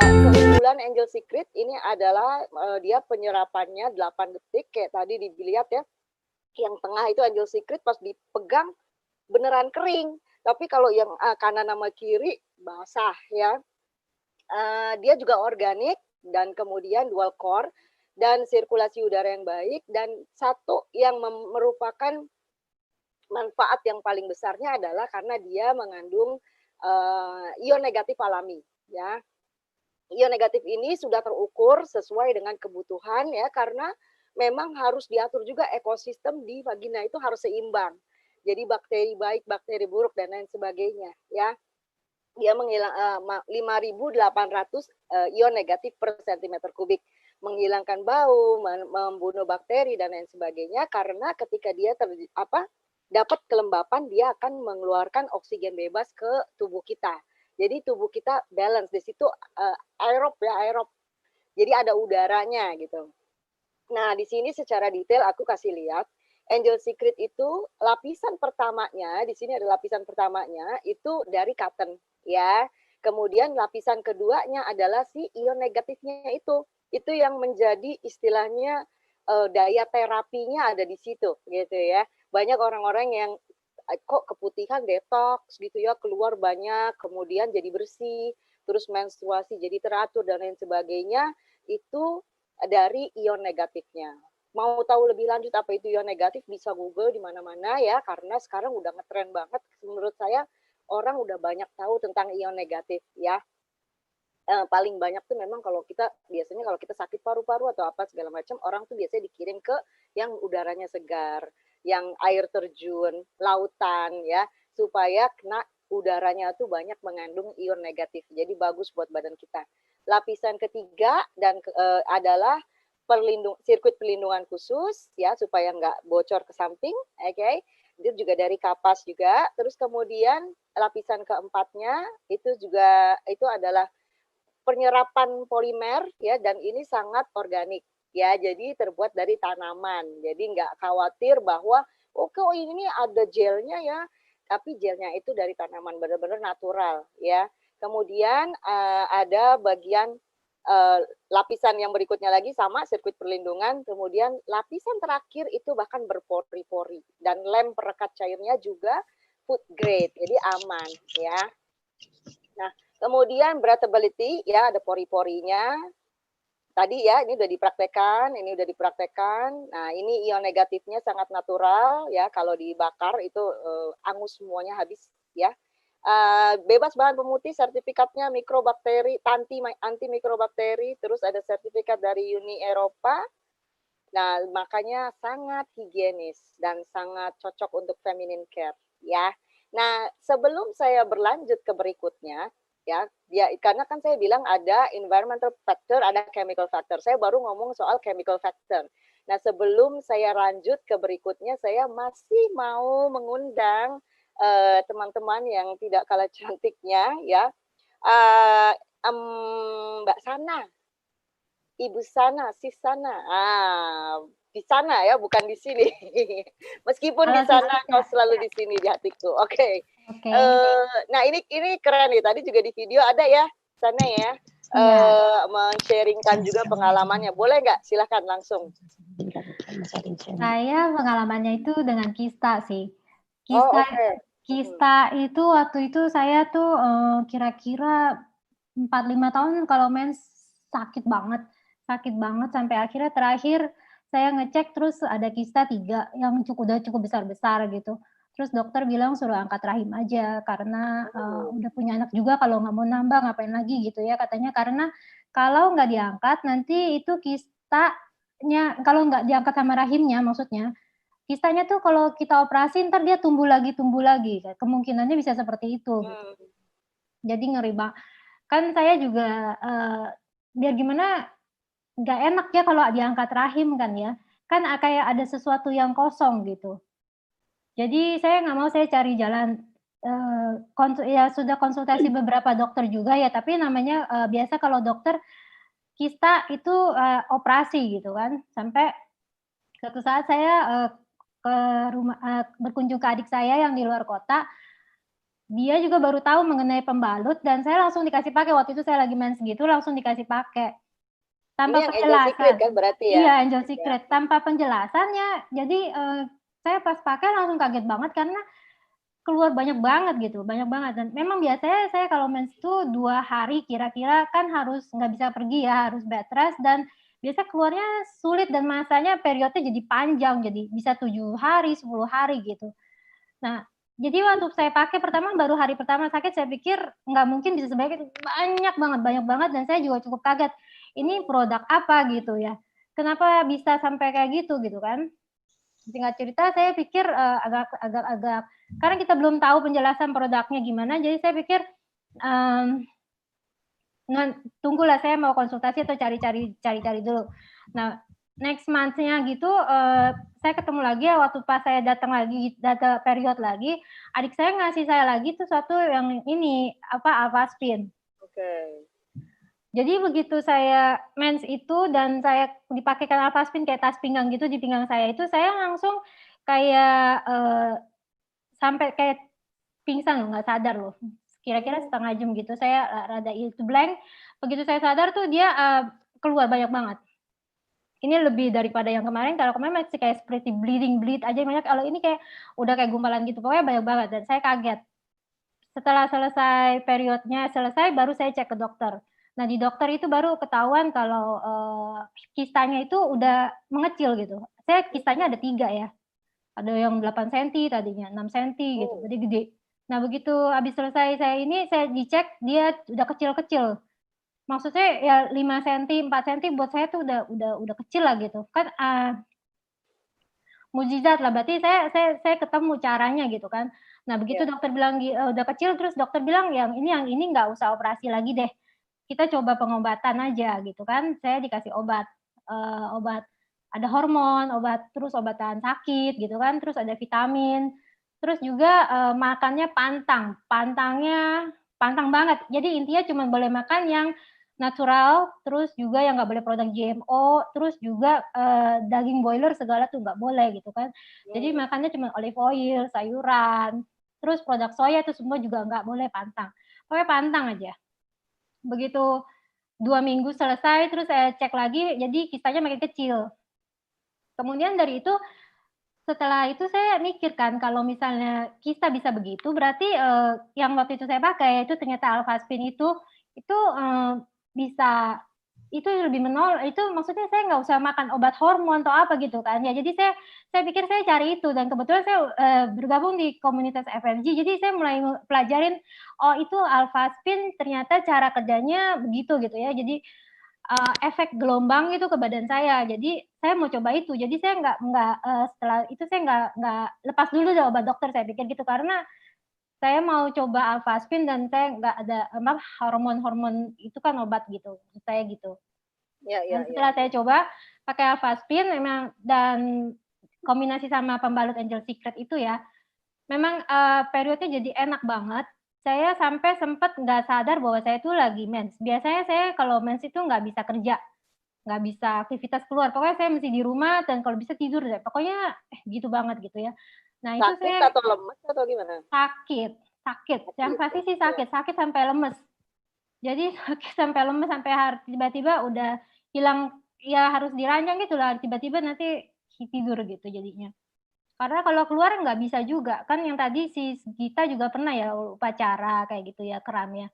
keunggulan Angel Secret ini adalah dia penyerapannya 8 detik kayak tadi dilihat ya. Yang tengah itu Angel Secret pas dipegang beneran kering. Tapi kalau yang kanan sama kiri basah ya. Dia juga organik dan kemudian dual core dan sirkulasi udara yang baik, dan satu yang merupakan manfaat yang paling besarnya adalah karena dia mengandung ion negatif alami ya. Ion negatif ini sudah terukur sesuai dengan kebutuhan ya, karena memang harus diatur juga ekosistem di vagina itu harus seimbang. Jadi bakteri baik, bakteri buruk dan lain sebagainya ya. Dia menghilang 5.800 ion negatif per cm3. menghilangkan bau, membunuh bakteri dan lain sebagainya, karena ketika dia dapat kelembapan, dia akan mengeluarkan oksigen bebas ke tubuh kita. Jadi tubuh kita balance di situ, aerob ya, aerob. Jadi ada udaranya gitu. Nah, di sini secara detail aku kasih lihat Angel Secret itu lapisan pertamanya, di sini ada lapisan pertamanya itu dari cotton ya. Kemudian lapisan keduanya adalah si ion negatifnya itu. Itu yang menjadi istilahnya daya terapinya ada di situ gitu ya. Banyak orang-orang yang kok keputihan detox gitu ya, keluar banyak, kemudian jadi bersih, terus menstruasi jadi teratur dan lain sebagainya, itu dari ion negatifnya. Mau tahu lebih lanjut apa itu ion negatif, bisa Google di mana-mana ya, karena sekarang udah ngetren banget. Menurut saya orang udah banyak tahu tentang ion negatif ya. Paling banyak tuh memang biasanya kalau kita sakit paru-paru atau apa segala macam, orang tuh biasanya dikirim ke yang udaranya segar, yang air terjun, lautan ya, supaya kena udaranya tuh banyak mengandung ion negatif. Jadi bagus buat badan kita. Lapisan ketiga adalah sirkuit pelindungan khusus ya, supaya nggak bocor ke samping, oke. Itu juga dari kapas juga. Terus kemudian lapisan keempatnya itu adalah penyerapan polimer ya, dan ini sangat organik ya, jadi terbuat dari tanaman. Jadi nggak khawatir bahwa ini ada gelnya ya, tapi gelnya itu dari tanaman, benar-benar natural ya. Kemudian ada bagian lapisan yang berikutnya lagi sama sirkuit perlindungan, kemudian lapisan terakhir itu bahkan berpori-pori, dan lem perekat cairnya juga food grade, jadi aman ya. Nah, kemudian breathability ya, ada pori-porinya. Tadi ya, ini udah dipraktekkan. Nah, ini ion negatifnya sangat natural ya. Kalau dibakar itu angus semuanya habis ya. Bebas bahan pemutih, sertifikatnya mikrobakteri, anti mikrobakteri, terus ada sertifikat dari Uni Eropa. Nah, makanya sangat higienis dan sangat cocok untuk feminine care ya. Nah, sebelum saya berlanjut ke berikutnya, ya, karena kan saya bilang ada environmental factor, ada chemical factor. Saya baru ngomong soal chemical factor. Nah, sebelum saya lanjut ke berikutnya, saya masih mau mengundang teman-teman yang tidak kalah cantiknya, ya, Mbak Sana, Ibu Sana, Sis Sana. Di sana ya, bukan di sini. Meskipun di sana kau selalu di sini di hatiku. Oke. Nah, ini keren nih. Tadi juga di video ada ya, sana ya. Men-sharingkan juga pengalamannya. Boleh nggak? Silahkan langsung. Saya pengalamannya itu dengan kista sih. Kista itu waktu itu saya tuh kira-kira 4-5 tahun kalau mens sakit banget sampai akhirnya terakhir saya ngecek terus ada kista 3 yang udah cukup besar-besar gitu. Terus dokter bilang suruh angkat rahim aja karena udah punya anak juga, kalau nggak mau nambah ngapain lagi gitu ya katanya, karena kalau nggak diangkat nanti itu kistanya, kalau nggak diangkat sama rahimnya maksudnya, kistanya tuh kalau kita operasi ntar dia tumbuh lagi, kemungkinannya bisa seperti itu. Gitu. Jadi ngeri banget. Kan saya juga biar gimana nggak enak ya kalau diangkat rahim kan ya, kan kayak ada sesuatu yang kosong gitu. Jadi saya nggak mau, saya cari jalan, ya sudah konsultasi beberapa dokter juga ya, tapi namanya biasa kalau dokter kista itu operasi gitu kan. Sampai suatu saat saya ke rumah, berkunjung ke adik saya yang di luar kota, dia juga baru tahu mengenai pembalut dan saya langsung dikasih pakai. Waktu itu saya lagi mens gitu, langsung dikasih pakai. Tanpa penjelasan. Angel Secret kan berarti ya? Iya, Angel Secret. Ya. Tanpa penjelasannya, jadi saya pas pakai langsung kaget banget karena keluar banyak banget gitu, banyak banget. Dan memang biasanya saya kalau mens itu 2 hari kira-kira kan harus nggak bisa pergi ya, harus bed rest, dan biasa keluarnya sulit dan masanya periodnya jadi panjang, jadi bisa 7 hari, 10 hari gitu. Nah, jadi waktu saya pakai pertama, baru hari pertama sakit, saya pikir nggak mungkin bisa sebaik itu, banyak banget, dan saya juga cukup kaget. Ini produk apa gitu ya? Kenapa bisa sampai kayak gitu kan? Singkat cerita, saya pikir agak karena kita belum tahu penjelasan produknya gimana, jadi saya pikir tunggulah saya mau konsultasi atau cari-cari dulu. Nah, next month-nya gitu saya ketemu lagi waktu pas saya datang lagi data period lagi, adik saya ngasih saya lagi tuh suatu yang ini Alvaspin. Oke. Jadi begitu saya mens itu dan saya dipakaikan Alvaspin kayak tas pinggang gitu di pinggang saya itu, saya langsung kayak sampai kayak pingsan loh, nggak sadar loh. Kira-kira setengah jam gitu saya rada itu blank. Begitu saya sadar tuh dia keluar banyak banget. Ini lebih daripada yang kemarin. Kalau kemarin masih kayak seperti bleed aja banyak. Kalau ini kayak udah kayak gumpalan gitu. Pokoknya banyak banget dan saya kaget. Setelah selesai periodnya selesai baru saya cek ke dokter. Nah di dokter itu baru ketahuan kalau kistanya itu udah mengecil gitu. Saya kistanya ada 3 ya. Ada yang 8 cm tadinya, 6 cm gitu. Jadi gede. Nah begitu habis selesai saya dicek dia udah kecil-kecil. Maksudnya ya 5 cm, 4 cm buat saya tuh udah kecil lah gitu. Kan mukjizat lah, berarti saya ketemu caranya gitu kan. Nah begitu dokter bilang udah kecil, terus dokter bilang yang ini nggak usah operasi lagi deh. Kita coba pengobatan aja gitu kan. Saya dikasih obat ada hormon, terus obat tahan sakit gitu kan, terus ada vitamin. Terus juga makannya pantangnya pantang banget. Jadi intinya cuma boleh makan yang natural, terus juga yang nggak boleh produk GMO, terus juga daging boiler segala tuh nggak boleh gitu kan. Jadi makannya cuma olive oil, sayuran, terus produk soya itu semua juga nggak boleh pantang. Pokoknya pantang aja. Begitu 2 minggu selesai, terus saya cek lagi, jadi kistanya makin kecil. Kemudian dari itu, setelah itu saya mikir kan, kalau misalnya kista bisa begitu, berarti yang waktu itu saya pakai itu ternyata Alvaspin itu bisa itu lebih itu maksudnya saya nggak usah makan obat hormon atau apa gitu kan ya. Jadi saya pikir saya cari itu dan kebetulan saya bergabung di komunitas FMG. Jadi saya mulai pelajarin oh itu Alvaspin ternyata cara kerjanya begitu gitu ya. Jadi efek gelombang itu ke badan saya. Jadi saya mau coba itu. Jadi saya nggak setelah itu saya nggak lepas dulu deh obat dokter, saya pikir gitu karena saya mau coba Alvaspin dan saya nggak ada hormon itu kan obat gitu saya gitu. Dan setelah saya coba pakai Alvaspin memang dan kombinasi sama pembalut Angel Secret itu ya, memang periodnya jadi enak banget. Saya sampai sempat nggak sadar bahwa saya itu lagi mens. Biasanya saya kalau mens itu nggak bisa kerja, nggak bisa aktivitas keluar. Pokoknya saya mesti di rumah dan kalau bisa tidur deh. Pokoknya gitu banget gitu ya. Nah itu Sakit saya atau lemes atau gimana? sakit. Yang pasti sih sakit sampai lemes. Jadi sakit sampai lemes sampai tiba-tiba udah hilang ya harus diranjang gitu lah. Tiba-tiba nanti tidur gitu jadinya. Karena kalau keluar nggak bisa juga kan yang tadi si Gita juga pernah ya upacara kayak gitu ya kram ya.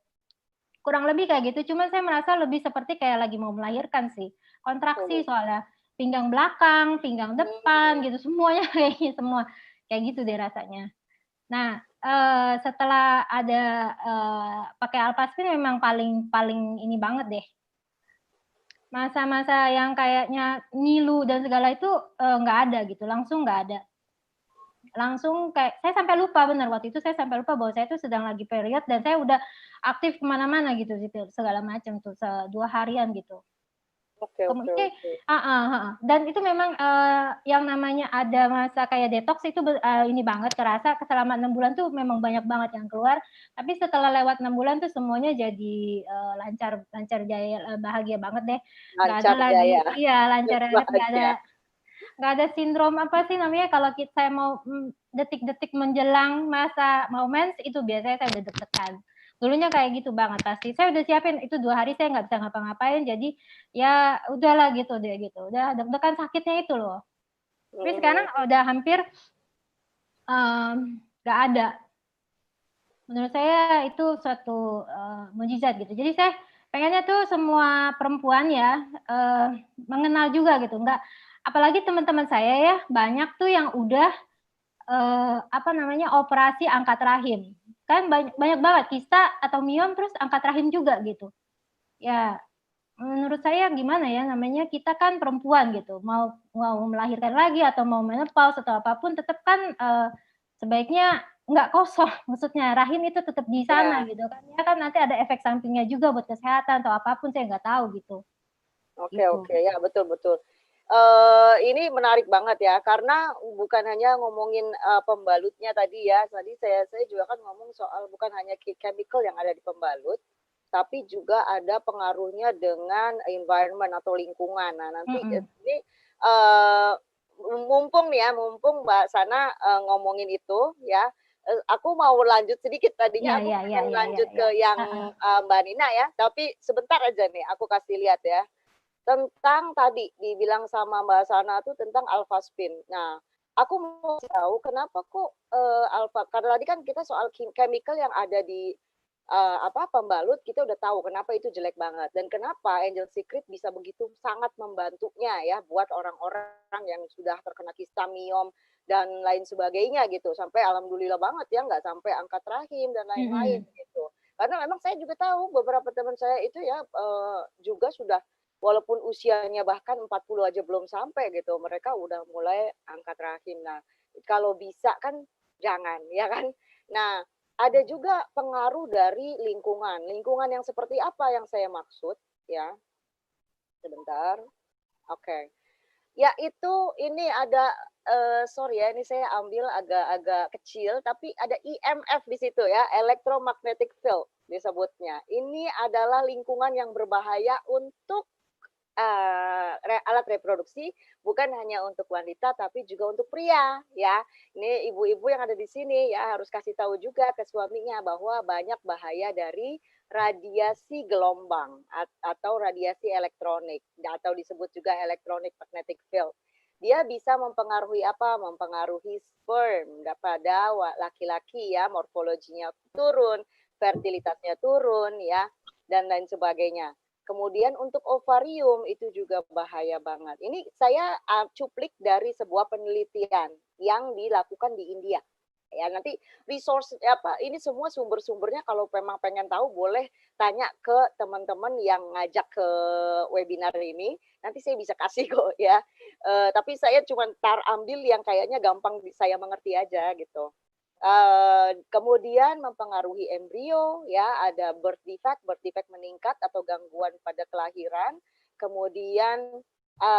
Kurang lebih kayak gitu. Cuma saya merasa lebih seperti kayak lagi mau melahirkan sih. Kontraksi soalnya pinggang belakang, pinggang depan gitu semuanya kayaknya semua kayak gitu deh rasanya. Nah, setelah ada pakai Alvaspin memang paling ini banget deh. Masa-masa yang kayaknya ngilu dan segala itu nggak ada gitu, langsung nggak ada. Langsung kayak saya sampai lupa benar waktu itu saya sampai lupa bahwa saya itu sedang lagi period dan saya udah aktif kemana-mana gitu segala macam tuh 2 harian gitu. Oke. Dan itu memang yang namanya ada masa kayak detox itu ini banget kerasa selama 6 bulan tuh memang banyak banget yang keluar. Tapi setelah lewat 6 bulan tuh semuanya jadi lancar jaya, bahagia banget deh. Nggak ada lagi, iya lancar banget, nggak ada sindrom apa sih namanya kalau saya mau detik-detik menjelang masa mau mens itu biasanya saya udah deg-degan. Dulunya kayak gitu banget pasti. Saya udah siapin itu 2 hari saya nggak bisa ngapa-ngapain. Jadi ya udahlah gitu deh gitu. Udah deg-degan sakitnya itu loh. Tapi sekarang udah hampir nggak ada. Menurut saya itu suatu mukjizat gitu. Jadi saya pengennya tuh semua perempuan ya mengenal juga gitu. Nggak, apalagi teman-teman saya ya banyak tuh yang udah operasi angkat rahim. Kan banyak banget kista atau miom terus angkat rahim juga gitu. Ya menurut saya gimana ya namanya kita kan perempuan gitu mau melahirkan lagi atau mau menopause atau apapun tetap kan sebaiknya nggak kosong, maksudnya rahim itu tetap di sana gitu kan. Ya kan nanti ada efek sampingnya juga buat kesehatan atau apapun saya nggak tahu gitu. Oke, Gitu. oke, ya betul, betul. Ini menarik banget ya, karena bukan hanya ngomongin pembalutnya tadi ya. Tadi saya juga kan ngomong soal bukan hanya chemical yang ada di pembalut, tapi juga ada pengaruhnya dengan environment atau lingkungan. Nah, nanti ini mumpung nih ya, mumpung Mbak Sana ngomongin itu ya, aku mau lanjut sedikit. Tadinya aku pengen lanjut ke yang Mbak Nina ya, tapi sebentar aja nih aku kasih lihat ya. Tentang tadi dibilang sama Mbak Sana tuh tentang alpha-spin. Nah, aku mau tahu kenapa kok alpha, karena tadi kan kita soal chemical yang ada di pembalut, kita udah tahu kenapa itu jelek banget dan kenapa Angel Secret bisa begitu sangat membantunya ya buat orang-orang yang sudah terkena kista miom dan lain sebagainya gitu, sampai alhamdulillah banget ya nggak sampai angkat rahim dan lain-lain gitu. Karena memang saya juga tahu beberapa teman saya itu ya juga sudah, walaupun usianya bahkan 40 aja belum sampai gitu, mereka udah mulai angkat rahim. Nah, kalau bisa kan jangan, ya kan? Nah, ada juga pengaruh dari lingkungan. Lingkungan yang seperti apa yang saya maksud, ya? Sebentar. Oke. Yaitu ini ada, sorry ya, ini saya ambil agak-agak kecil, tapi ada EMF di situ ya, electromagnetic field disebutnya. Ini adalah lingkungan yang berbahaya untuk alat reproduksi, bukan hanya untuk wanita tapi juga untuk pria ya. Ini ibu-ibu yang ada di sini ya harus kasih tahu juga ke suaminya bahwa banyak bahaya dari radiasi gelombang atau radiasi elektronik atau disebut juga electronic magnetic field. Dia bisa mempengaruhi apa? Mempengaruhi sperm pada laki-laki ya, morfologinya turun, fertilitasnya turun ya, dan lain sebagainya. Kemudian untuk ovarium itu juga bahaya banget. Ini saya cuplik dari sebuah penelitian yang dilakukan di India. Ya, nanti resource ini semua sumber-sumbernya kalau memang pengen tahu boleh tanya ke teman-teman yang ngajak ke webinar ini. Nanti saya bisa kasih kok ya. Tapi saya cuma ambil yang kayaknya gampang saya mengerti aja gitu. Kemudian mempengaruhi embrio ya, ada birth defect meningkat atau gangguan pada kelahiran. Kemudian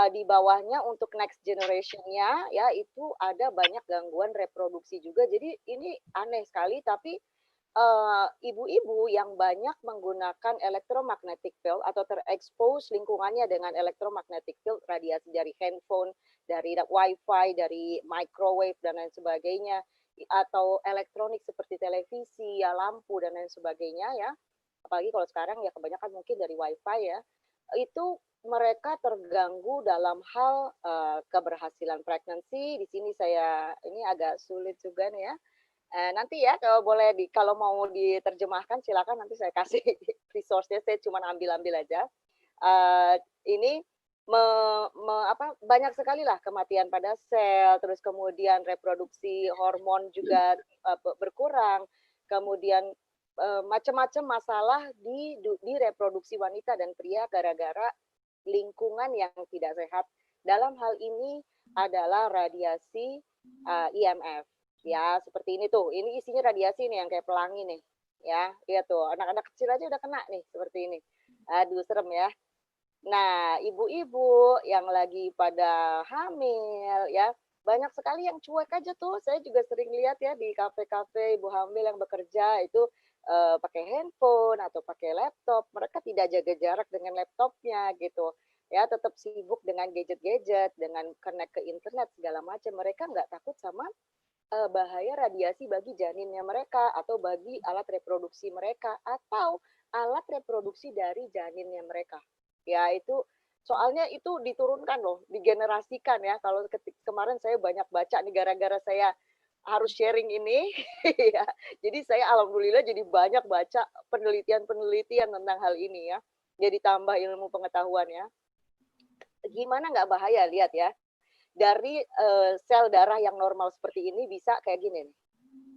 di bawahnya untuk next generation-nya ya itu ada banyak gangguan reproduksi juga. Jadi ini aneh sekali, tapi ibu-ibu yang banyak menggunakan electromagnetic field atau terekspos lingkungannya dengan electromagnetic field, radiasi dari handphone, dari wifi, dari microwave dan lain sebagainya, atau elektronik seperti televisi, ya lampu dan lain sebagainya ya. Apalagi kalau sekarang ya kebanyakan mungkin dari wifi ya. Itu mereka terganggu dalam hal keberhasilan pregnancy. Di sini saya ini agak sulit juga nih ya. Nanti ya kalau boleh kalau mau diterjemahkan silakan, nanti saya kasih resource-nya, saya cuma ambil-ambil aja. Ini banyak sekali lah kematian pada sel, terus kemudian reproduksi hormon juga berkurang, kemudian macam-macam masalah di reproduksi wanita dan pria gara-gara lingkungan yang tidak sehat. Dalam hal ini adalah radiasi EMF. Ya, seperti ini tuh. Ini isinya radiasi nih yang kayak pelangi nih. Ya, lihat tuh. Anak-anak kecil aja udah kena nih seperti ini. Aduh, serem ya. Nah, ibu-ibu yang lagi pada hamil ya, banyak sekali yang cuek aja tuh. Saya juga sering lihat ya di kafe-kafe ibu hamil yang bekerja itu pakai handphone atau pakai laptop. Mereka tidak jaga jarak dengan laptopnya gitu. Ya, tetap sibuk dengan gadget-gadget, dengan connect ke internet segala macam. Mereka nggak takut sama bahaya radiasi bagi janinnya mereka atau bagi alat reproduksi mereka atau alat reproduksi dari janinnya mereka. Ya itu soalnya itu diturunkan loh, digenerasikan ya. Kalau kemarin saya banyak baca nih gara-gara saya harus sharing ini ya. Jadi saya alhamdulillah jadi banyak baca penelitian-penelitian tentang hal ini ya. Jadi tambah ilmu pengetahuan ya. Gimana nggak bahaya, lihat ya. Dari sel darah yang normal seperti ini bisa kayak gini nih.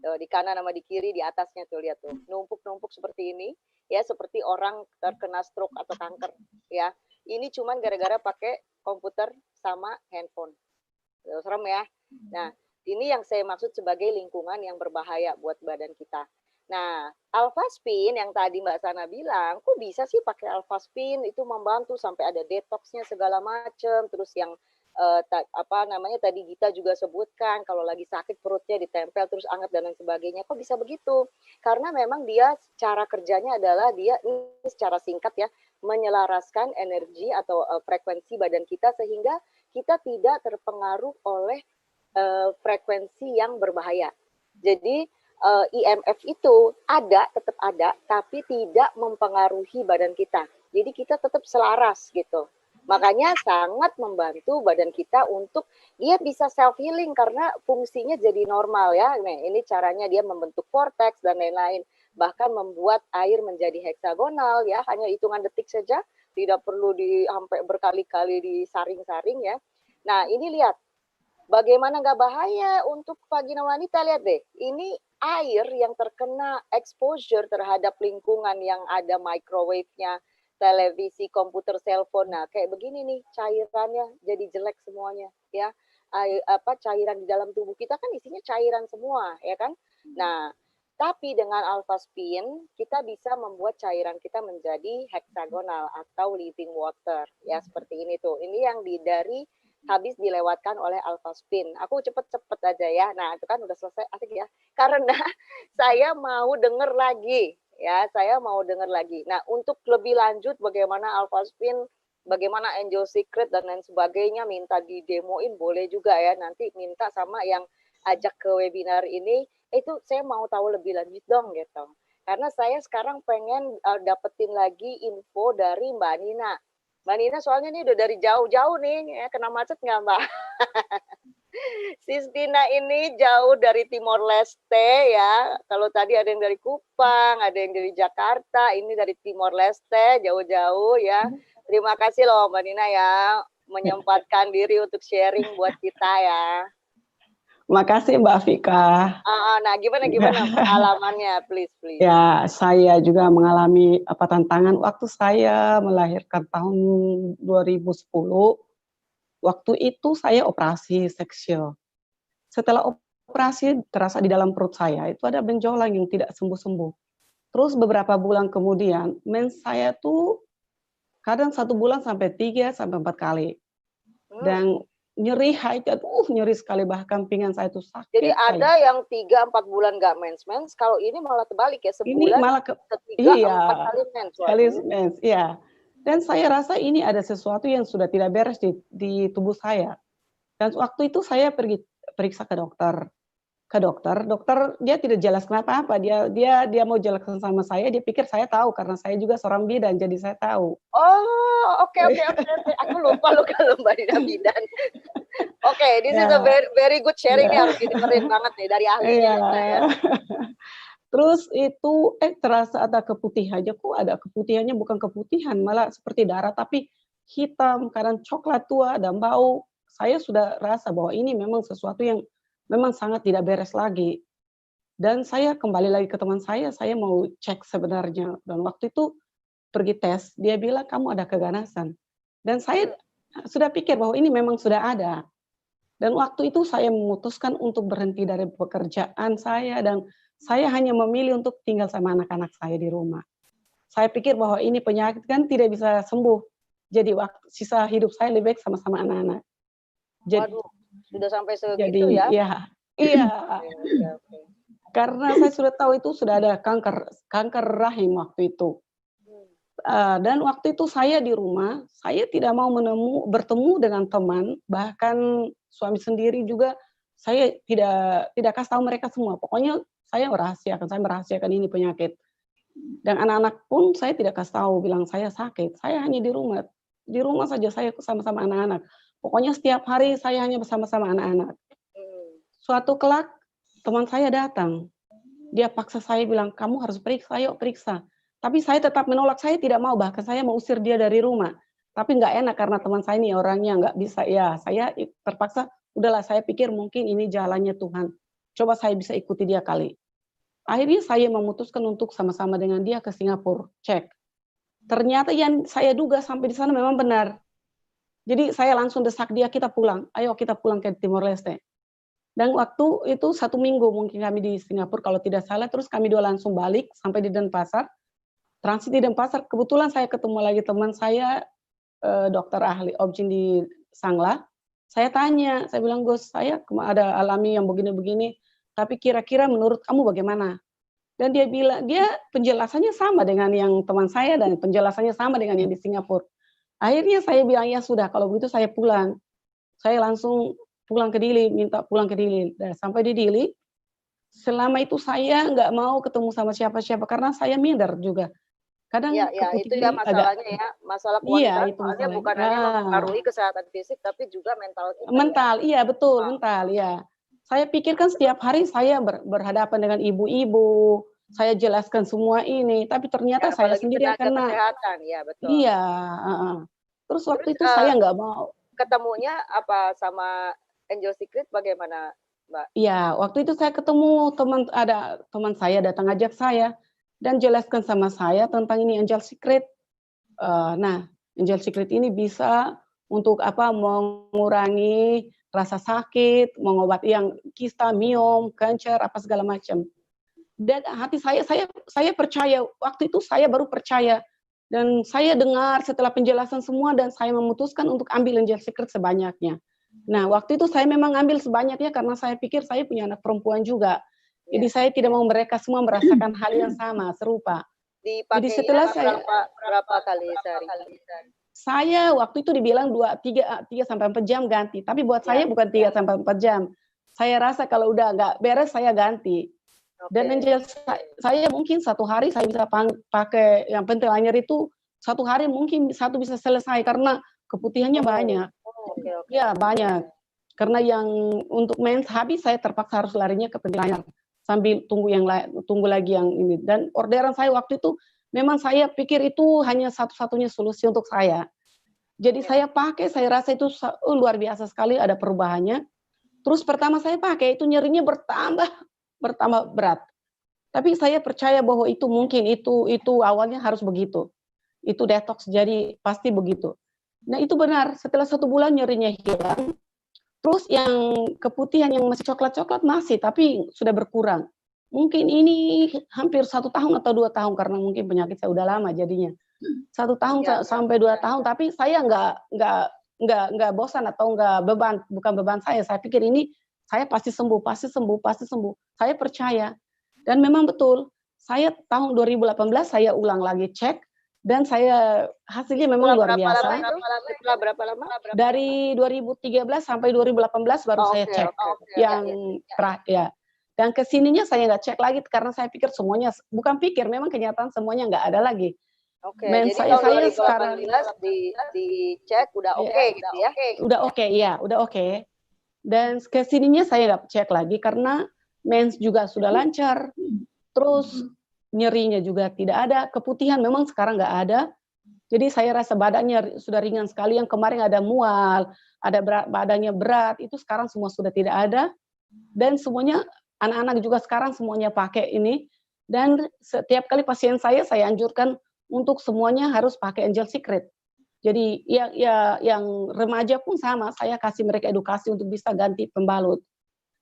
Tuh, di kanan sama di kiri, di atasnya tuh lihat tuh, numpuk-numpuk seperti ini ya, seperti orang terkena stroke atau kanker ya. Ini cuman gara-gara pakai komputer sama handphone. Tuh, serem ya. Nah, Ini yang saya maksud sebagai lingkungan yang berbahaya buat badan kita. Nah, alpha spin yang tadi Mbak Sana bilang, kok bisa sih pakai alpha spin itu membantu sampai ada detoxnya segala macam, terus yang tadi Gita juga sebutkan kalau lagi sakit perutnya ditempel terus anget dan lain sebagainya. Kok bisa begitu? Karena memang dia cara kerjanya adalah dia ini secara singkat ya menyelaraskan energi atau frekuensi badan kita sehingga kita tidak terpengaruh oleh frekuensi yang berbahaya. Jadi IMF itu tetap ada, tapi tidak mempengaruhi badan kita. Jadi kita tetap selaras gitu. Makanya sangat membantu badan kita untuk dia bisa self healing karena fungsinya jadi normal ya. Nah, ini caranya dia membentuk vortex dan lain-lain. Bahkan membuat air menjadi heksagonal ya, hanya hitungan detik saja, tidak perlu sampai berkali-kali disaring-saring ya. Nah, ini lihat bagaimana nggak bahaya untuk vagina wanita, lihat deh. Ini air yang terkena exposure terhadap lingkungan yang ada microwave-nya, televisi, komputer, cellphone. Nah, kayak begini nih cairannya jadi jelek semuanya ya. Cairan di dalam tubuh kita kan isinya cairan semua ya kan. Nah, tapi dengan alpha spin kita bisa membuat cairan kita menjadi heksagonal atau living water ya, seperti ini tuh. Ini yang dari habis dilewatkan oleh alpha spin. Aku cepet-cepet aja ya. Nah, itu kan udah selesai, asik ya. Karena saya mau denger lagi ya, saya mau denger lagi. Nah, untuk lebih lanjut bagaimana alpha spin, bagaimana angel secret dan lain sebagainya, minta didemoin boleh juga ya. Nanti minta sama yang ajak ke webinar ini, itu saya mau tahu lebih lanjut dong gitu. Karena saya sekarang pengen dapetin lagi info dari Mbak Nina. Mbak Nina soalnya ini udah dari jauh-jauh nih, ya, kena macet nggak Mbak? Sistina ini jauh dari Timor Leste ya. Kalau tadi ada yang dari Kupang, ada yang dari Jakarta, ini dari Timor Leste, jauh-jauh ya. Terima kasih loh Mbak Nina ya, menyempatkan diri untuk sharing buat kita ya. Makasih Mbak Vika. Nah, gimana pengalamannya, please. Ya, saya juga mengalami tantangan waktu saya melahirkan tahun 2010. Waktu itu saya operasi seksil. Setelah operasi terasa di dalam perut saya itu ada benjolan yang tidak sembuh-sembuh. Terus beberapa bulan kemudian, mens saya tuh kadang 1 bulan sampai 3 sampai 4 kali. Dan nyeri haid, nyeri sekali, bahkan pinggang saya tuh sakit. Jadi ada yang 3-4 bulan nggak mens, kalau ini malah terbalik ya, sebulan ini malah 3-4 kali mens. Kali mens, iya. Dan saya rasa ini ada sesuatu yang sudah tidak beres di tubuh saya. Dan waktu itu saya pergi periksa ke dokter. Dokter dia tidak jelaskan apa-apa. Dia mau jelaskan sama saya, dia pikir saya tahu karena saya juga seorang bidan, jadi saya tahu. Oh, oke. Aku lupa loh kalau Mbak Nina bidan. Oke, this is a very good sharing nih, harus didengerin banget nih dari ahlinya saya. Terus itu terasa ada keputihannya, kok ada keputihannya, bukan keputihan, malah seperti darah tapi hitam, kadang coklat tua dan bau. Saya sudah rasa bahwa ini memang sesuatu yang memang sangat tidak beres lagi. Dan saya kembali lagi ke teman saya mau cek sebenarnya. Dan waktu itu pergi tes, dia bilang kamu ada keganasan. Dan saya sudah pikir bahwa ini memang sudah ada. Dan waktu itu saya memutuskan untuk berhenti dari pekerjaan saya dan saya hanya memilih untuk tinggal sama anak-anak saya di rumah. Saya pikir bahwa ini penyakit kan tidak bisa sembuh. Jadi waktu sisa hidup saya lebih baik sama-sama anak-anak. Waduh, sudah sampai segitu ya? Iya. Karena saya sudah tahu itu sudah ada kanker rahim waktu itu. Dan waktu itu saya di rumah, saya tidak mau bertemu dengan teman, bahkan suami sendiri juga saya tidak kasih tahu mereka semua. Pokoknya saya merahasiakan ini penyakit. Dan anak-anak pun saya tidak kasih tahu, bilang saya sakit. Saya hanya di rumah saja saya sama-sama anak-anak. Pokoknya setiap hari saya hanya bersama-sama anak-anak. Suatu kelak teman saya datang, dia paksa saya bilang kamu harus periksa, yuk periksa. Tapi saya tetap menolak, saya tidak mau, bahkan saya mau usir dia dari rumah. Tapi nggak enak karena teman saya ini orangnya nggak bisa, ya saya terpaksa, udahlah saya pikir mungkin ini jalannya Tuhan. Coba saya bisa ikuti dia kali. Akhirnya saya memutuskan untuk sama-sama dengan dia ke Singapura, cek. Ternyata yang saya duga sampai di sana memang benar. Jadi saya langsung desak dia, kita pulang, ayo kita pulang ke Timor Leste. Dan waktu itu 1 minggu mungkin kami di Singapura kalau tidak salah, terus kami 2 langsung balik sampai di Denpasar. Transit di Denpasar, kebetulan saya ketemu lagi teman saya, dokter ahli obgyn di Sangla. Saya tanya, saya bilang, "Gus, saya ada alami yang begini-begini, tapi kira-kira menurut kamu bagaimana?" Dan dia bilang, dia penjelasannya sama dengan yang teman saya dan penjelasannya sama dengan yang di Singapura. Akhirnya saya bilang, "Ya sudah, kalau begitu saya pulang." Saya langsung pulang ke Dili, minta pulang ke Dili. Dan sampai di Dili, selama itu saya nggak mau ketemu sama siapa-siapa karena saya minder juga. Kadang Ya, ya, itu ya keputihan agak masalahnya ya, masalah iya, kualitas itu soalnya masalahnya. bukan hanya mempengaruhi kesehatan fisik, tapi juga mental kita ya. Mental, iya betul, Ah. mental, ya. Saya pikirkan setiap hari saya berhadapan dengan ibu-ibu, saya jelaskan semua ini, tapi ternyata Ya, saya apalagi sendiri yang tenaga kena. kesehatan, ya betul. Iya, heeh. Terus waktu Terus itu saya nggak mau. ketemunya apa sama Angel Secret bagaimana, Mbak? Iya, waktu itu saya ketemu ada teman saya datang ajak saya dan jelaskan sama saya tentang ini Angel Secret. Nah, Angel Secret ini bisa untuk apa, mengurangi rasa sakit, mengobati yang kista, miom, kanker, apa segala macam. Dan hati saya percaya, waktu itu saya baru percaya. Dan saya dengar setelah penjelasan semua dan saya memutuskan untuk ambil Angel Secret sebanyaknya. Nah, waktu itu saya memang ambil sebanyaknya karena saya pikir saya punya anak perempuan juga. Jadi saya tidak mau mereka semua merasakan hal yang sama, serupa. Jadi setelah saya berapa kali sehari? saya waktu itu dibilang 3 sampai 4 jam ganti, tapi buat saya bukan 3 sampai 4 jam. Saya rasa kalau udah nggak beres saya ganti. Dan Angel saya mungkin 1 hari saya bisa pakai yang pentil anyer itu 1 hari mungkin 1 bisa selesai karena keputihannya banyak. Ya banyak. Karena yang untuk mens habis saya terpaksa harus larinya ke pentil anyer sambil tunggu lagi yang ini. Dan orderan saya waktu itu memang saya pikir itu hanya satu-satunya solusi untuk saya. Jadi saya pakai, saya rasa itu luar biasa sekali ada perubahannya. Terus pertama saya pakai itu nyerinya bertambah berat. Tapi saya percaya bahwa itu mungkin itu awalnya harus begitu. Itu detox jadi pasti begitu. Nah itu benar, setelah 1 bulan nyerinya hilang. Terus yang keputihan yang masih coklat-coklat masih, tapi sudah berkurang. Mungkin ini hampir 1 tahun atau 2 tahun karena mungkin penyakit saya udah lama jadinya. 1 tahun sampai 2 tahun, tapi saya nggak bosan atau nggak beban, bukan beban saya. Saya pikir ini saya pasti sembuh. Saya percaya. Dan memang betul, saya tahun 2018 saya ulang lagi cek dan saya hasilnya memang luar biasa. Setelah berapa lama? Dari 2013 sampai 2018 baru saya cek yang ya. Dan kesininya saya nggak cek lagi karena saya pikir semuanya, bukan pikir, memang kenyataan semuanya nggak ada lagi. Jadi saya tahun 2018 sekarang dicek udah oke gitu ya? Udah oke, ya, udah oke. Dan kesininya saya nggak cek lagi karena mens juga sudah lancar, terus nyerinya juga tidak ada, keputihan memang sekarang nggak ada. Jadi saya rasa badannya sudah ringan sekali, yang kemarin ada mual, ada badannya berat, itu sekarang semua sudah tidak ada. Dan semuanya, anak-anak juga sekarang semuanya pakai ini. Dan setiap kali pasien saya anjurkan untuk semuanya harus pakai Angel Secret. Jadi yang remaja pun sama, saya kasih mereka edukasi untuk bisa ganti pembalut.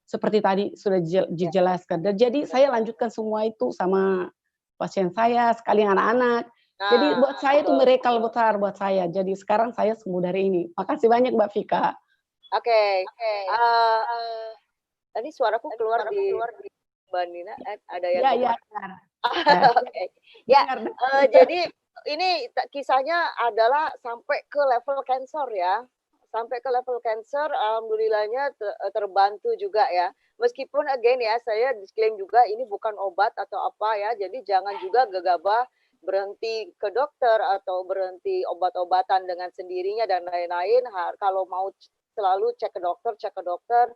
Seperti tadi sudah dijelaskan. Dan jadi saya lanjutkan semua itu sama pasien saya, sekalian anak-anak. Jadi buat saya itu miracle besar buat saya. Jadi sekarang saya sembuh dari ini. Makasih banyak Mbak Vika. Oke. Tadi suaraku keluar di Mbak Nina, ada yang ya. Oke. Ya, jadi ini kisahnya adalah sampai ke level cancer ya. Sampai ke level cancer, alhamdulillahnya terbantu juga ya. Meskipun again ya, saya disclaim juga ini bukan obat atau apa ya. Jadi jangan juga gegabah berhenti ke dokter atau berhenti obat-obatan dengan sendirinya dan lain-lain. Kalau mau selalu cek ke dokter.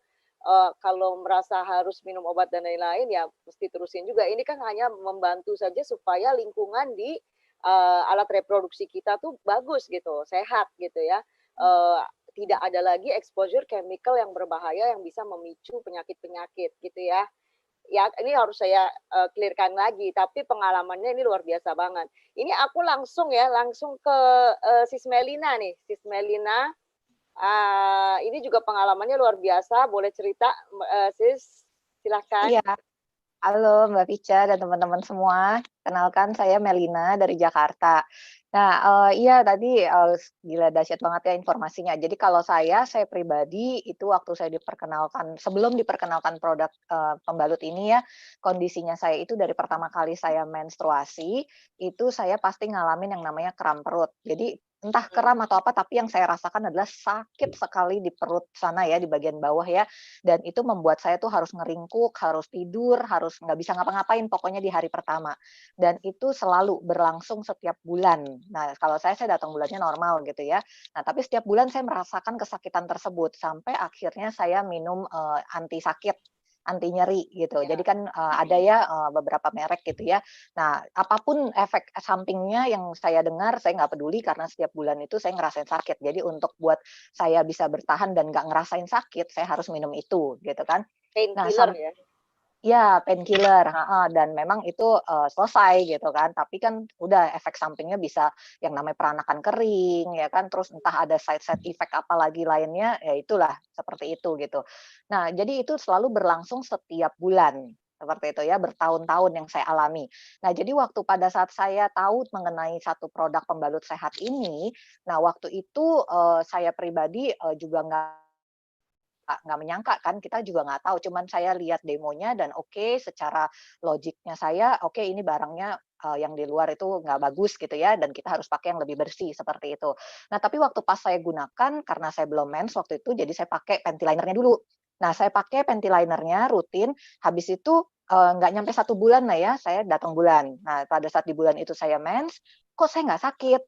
Kalau merasa harus minum obat dan lain-lain ya mesti terusin juga. Ini kan hanya membantu saja supaya lingkungan di alat reproduksi kita tuh bagus gitu, sehat gitu ya. Tidak ada lagi exposure chemical yang berbahaya yang bisa memicu penyakit-penyakit gitu ya. Ya ini harus saya clearkan lagi, tapi pengalamannya ini luar biasa banget. Ini aku langsung ke Sis Melina nih. Sis Melina, Ini juga pengalamannya luar biasa. Boleh cerita, Sis? Silahkan. Iya, halo Mbak Vica dan teman-teman semua. Kenalkan saya Melina dari Jakarta. Nah, iya tadi gila dahsyat banget ya informasinya. Jadi kalau saya pribadi itu waktu saya diperkenalkan, sebelum diperkenalkan produk pembalut ini ya, kondisinya saya itu dari pertama kali saya menstruasi, itu saya pasti ngalamin yang namanya kram perut. Jadi entah kram atau apa, tapi yang saya rasakan adalah sakit sekali di perut sana ya, di bagian bawah ya. Dan itu membuat saya tuh harus ngeringkuk, harus tidur, harus nggak bisa ngapa-ngapain pokoknya di hari pertama. Dan itu selalu berlangsung setiap bulan. Nah, kalau saya datang bulannya normal gitu ya. Nah, tapi setiap bulan saya merasakan kesakitan tersebut sampai akhirnya saya minum anti sakit, anti nyeri gitu. Jadi kan ada ya beberapa merek gitu ya. Nah, apapun efek sampingnya yang saya dengar, saya nggak peduli karena setiap bulan itu saya ngerasain sakit. Jadi untuk buat saya bisa bertahan dan nggak ngerasain sakit, saya harus minum itu gitu kan. Nah, Painkiller ya. ya, painkiller, dan memang itu selesai gitu kan. Tapi kan udah efek sampingnya bisa yang namanya peranakan kering, ya kan. Terus entah ada side effect apa lagi lainnya, ya itulah seperti itu gitu. Nah, jadi itu selalu berlangsung setiap bulan seperti itu ya, bertahun-tahun yang saya alami. Nah, jadi waktu pada saat saya tahu mengenai satu produk pembalut sehat ini, nah waktu itu saya pribadi juga nggak menyangka kan, kita juga nggak tahu, cuman saya lihat demonya dan oke, secara logiknya saya, oke ini barangnya yang di luar itu nggak bagus gitu ya, dan kita harus pakai yang lebih bersih seperti itu. Nah, tapi waktu pas saya gunakan, karena saya belum mens waktu itu, jadi saya pakai panty linernya dulu. Nah, saya pakai panty linernya rutin, habis itu nggak nyampe 1 bulan lah ya, saya datang bulan. Nah, pada saat di bulan itu saya mens, kok saya nggak sakit?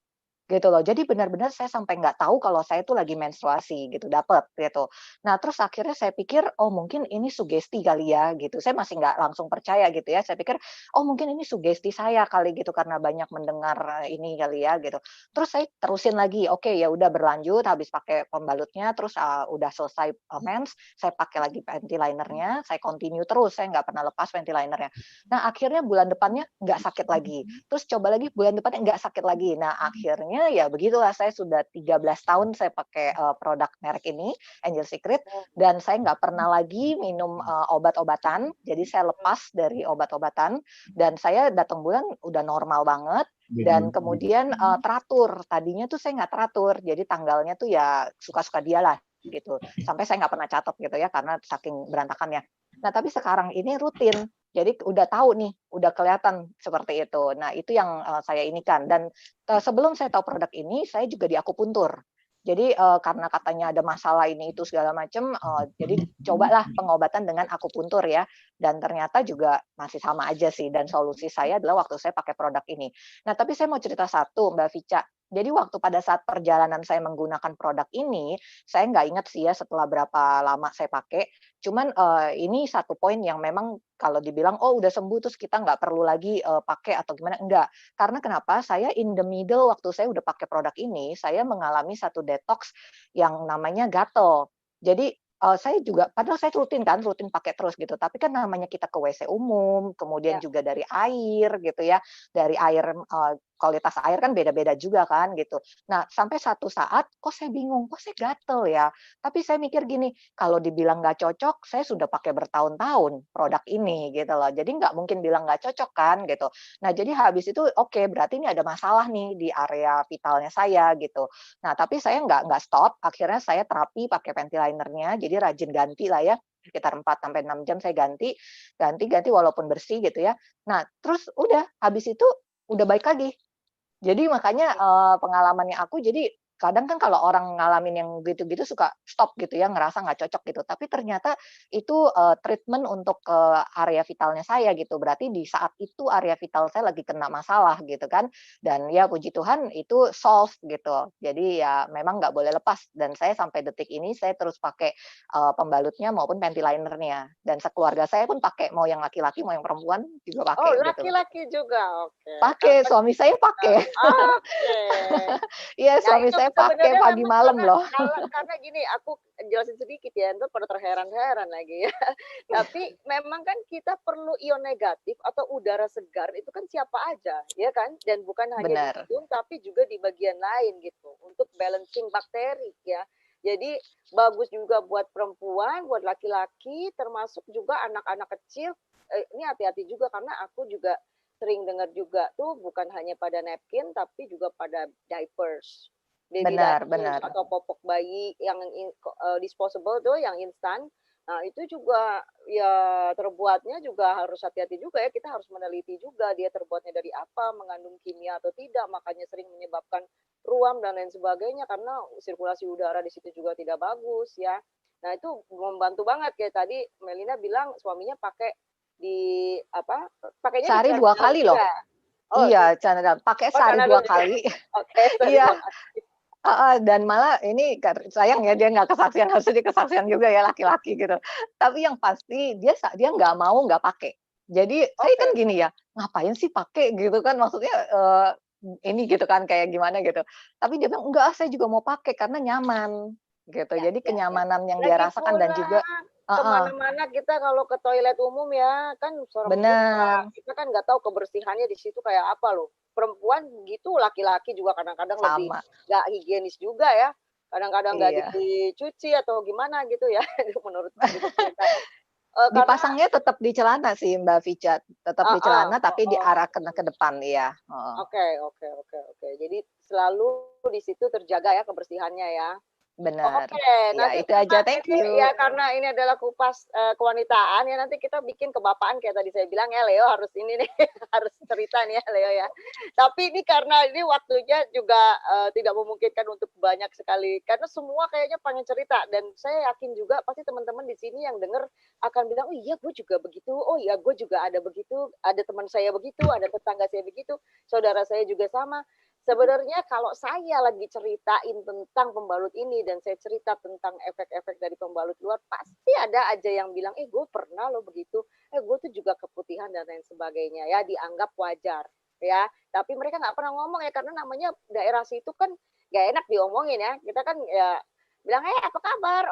Gitu loh. Jadi benar-benar saya sampai nggak tahu kalau saya itu lagi menstruasi gitu, dapet gitu. Nah, terus akhirnya saya pikir, oh mungkin ini sugesti kali ya gitu. Saya masih nggak langsung percaya gitu ya. Saya pikir, oh mungkin ini sugesti saya kali gitu karena banyak mendengar ini kali ya gitu. Terus saya terusin lagi, oke ya udah berlanjut habis pakai pembalutnya, terus udah selesai mens, saya pakai lagi panty linernya, saya continue terus, saya nggak pernah lepas panty linernya. Nah, akhirnya bulan depannya nggak sakit lagi. Terus coba lagi bulan depannya nggak sakit lagi. Nah, akhirnya ya begitulah, saya sudah 13 tahun saya pakai produk merek ini, Angel Secret, dan saya nggak pernah lagi minum obat-obatan. Jadi saya lepas dari obat-obatan dan saya datang bulan udah normal banget. Dan kemudian teratur. Tadinya tuh saya nggak teratur, jadi tanggalnya tuh ya suka-suka dia lah gitu. Sampai saya nggak pernah catat gitu ya karena saking berantakannya. Nah, tapi sekarang ini rutin. Jadi udah tahu nih, udah kelihatan seperti itu. Nah, itu yang saya inikan. Dan sebelum saya tahu produk ini, saya juga di akupuntur. Jadi karena katanya ada masalah ini itu segala macam, jadi cobalah pengobatan dengan akupuntur ya. Dan ternyata juga masih sama aja sih. Dan solusi saya adalah waktu saya pakai produk ini. Nah, tapi saya mau cerita satu, Mbak Vica. Jadi waktu pada saat perjalanan saya menggunakan produk ini, saya nggak ingat sih ya setelah berapa lama saya pakai. Cuman ini satu poin yang memang kalau dibilang, oh udah sembuh terus kita nggak perlu lagi pakai atau gimana, enggak. Karena kenapa? Saya in the middle waktu saya udah pakai produk ini, saya mengalami satu detox yang namanya gatel. Jadi saya juga, padahal saya rutin pakai terus gitu. Tapi kan namanya kita ke WC umum, kemudian juga dari air gitu ya, dari air kualitas air kan beda-beda juga kan gitu. Nah, sampai satu saat kok saya bingung, kok saya gatel ya. Tapi saya mikir gini, kalau dibilang nggak cocok, saya sudah pakai bertahun-tahun produk ini gitu loh. Jadi nggak mungkin bilang nggak cocok kan gitu. Nah, jadi habis itu oke, berarti ini ada masalah nih di area vitalnya saya gitu. Nah, tapi saya nggak stop. Akhirnya saya terapi pakai panty linernya. Jadi rajin ganti lah ya. Sekitar 4 sampai 6 jam saya ganti walaupun bersih gitu ya. Nah, terus udah habis itu udah baik lagi. Jadi makanya pengalamannya aku, jadi kadang kan kalau orang ngalamin yang gitu-gitu suka stop gitu ya, ngerasa nggak cocok gitu. Tapi ternyata itu treatment untuk area vitalnya saya gitu. Berarti di saat itu area vital saya lagi kena masalah gitu kan. Dan ya puji Tuhan itu solve gitu. Jadi ya memang nggak boleh lepas. Dan saya sampai detik ini saya terus pakai pembalutnya maupun panty linernya. Dan sekeluarga saya pun pakai, mau yang laki-laki mau yang perempuan juga pakai Oh, gitu. laki-laki juga. Oke. Pakai, suami saya pakai. Oke. Iya, Nah, suami itu saya pakai sebenarnya pagi memang malam loh. karena gini, aku jelasin sedikit ya, ntar pada terheran-heran lagi ya. Tapi memang kan kita perlu ion negatif atau udara segar itu kan siapa aja, ya kan? Dan bukan hanya di Benar. hidung, tapi juga di bagian lain gitu, untuk balancing bakteri ya. Jadi bagus juga buat perempuan, buat laki-laki, termasuk juga anak-anak kecil. Ini hati-hati juga karena aku juga sering dengar juga tuh bukan hanya pada napkin tapi juga pada diapers. Baby Benar, diapers benar. atau popok bayi yang disposable tuh yang instan. Nah, itu juga ya terbuatnya juga harus hati-hati juga ya. Kita harus meneliti juga dia terbuatnya dari apa, mengandung kimia atau tidak. Makanya sering menyebabkan ruam dan lain sebagainya karena sirkulasi udara di situ juga tidak bagus ya. Nah, itu membantu banget kayak tadi Melina bilang suaminya pakai di apa? Pakainya di Sehari 2 channel kali loh. juga. Oh, Iya, channel pakai oh sehari channel 2 juga. kali. Oke, sehari Iya. 2 kali. Dan malah ini sayang ya dia nggak kesaksian, harusnya dia kesaksian juga ya laki-laki gitu. Tapi yang pasti dia nggak mau nggak pakai. Jadi saya kan Oke. gini ya, ngapain sih pakai gitu kan maksudnya ini gitu kan kayak gimana gitu. Tapi dia bilang enggak, saya juga mau pakai karena nyaman gitu. Ya, Jadi ya, ya. kenyamanan yang dia Lagi rasakan dan pula juga kemana-mana kita kalau ke toilet umum ya kan serem juga. bener Kita kan nggak tahu kebersihannya di situ kayak apa loh. Perempuan gitu, laki-laki juga kadang-kadang lebih sama. nggak higienis juga ya. Kadang-kadang nggak Iya. dicuci atau gimana gitu ya. Menurut cerita ya. Karena Dipasangnya tetap di celana sih Mbak Vica, tetap di celana tapi diarahkan ke depan ya. Oke. Jadi selalu di situ terjaga ya kebersihannya ya. Benar. Oke, Ya nanti itu aja, thank ini you. ya karena ini adalah kupas kewanitaan ya nanti kita bikin kebapaan kayak tadi saya bilang ya Leo harus ini nih harus cerita nih ya Leo ya. Tapi ini karena ini waktunya juga tidak memungkinkan untuk banyak sekali karena semua kayaknya pengen cerita dan saya yakin juga pasti teman-teman di sini yang dengar akan bilang oh iya gue juga begitu, oh iya gue juga ada begitu, ada teman saya begitu, ada tetangga saya begitu, saudara saya juga sama. Sebenarnya kalau saya lagi ceritain tentang pembalut ini dan saya cerita tentang efek-efek dari pembalut luar, pasti ada aja yang bilang, gue pernah loh begitu, gue tuh juga keputihan dan lain sebagainya ya, dianggap wajar ya. Tapi mereka nggak pernah ngomong ya karena namanya daerah situ kan nggak enak diomongin ya. Kita kan ya bilang, apa kabar?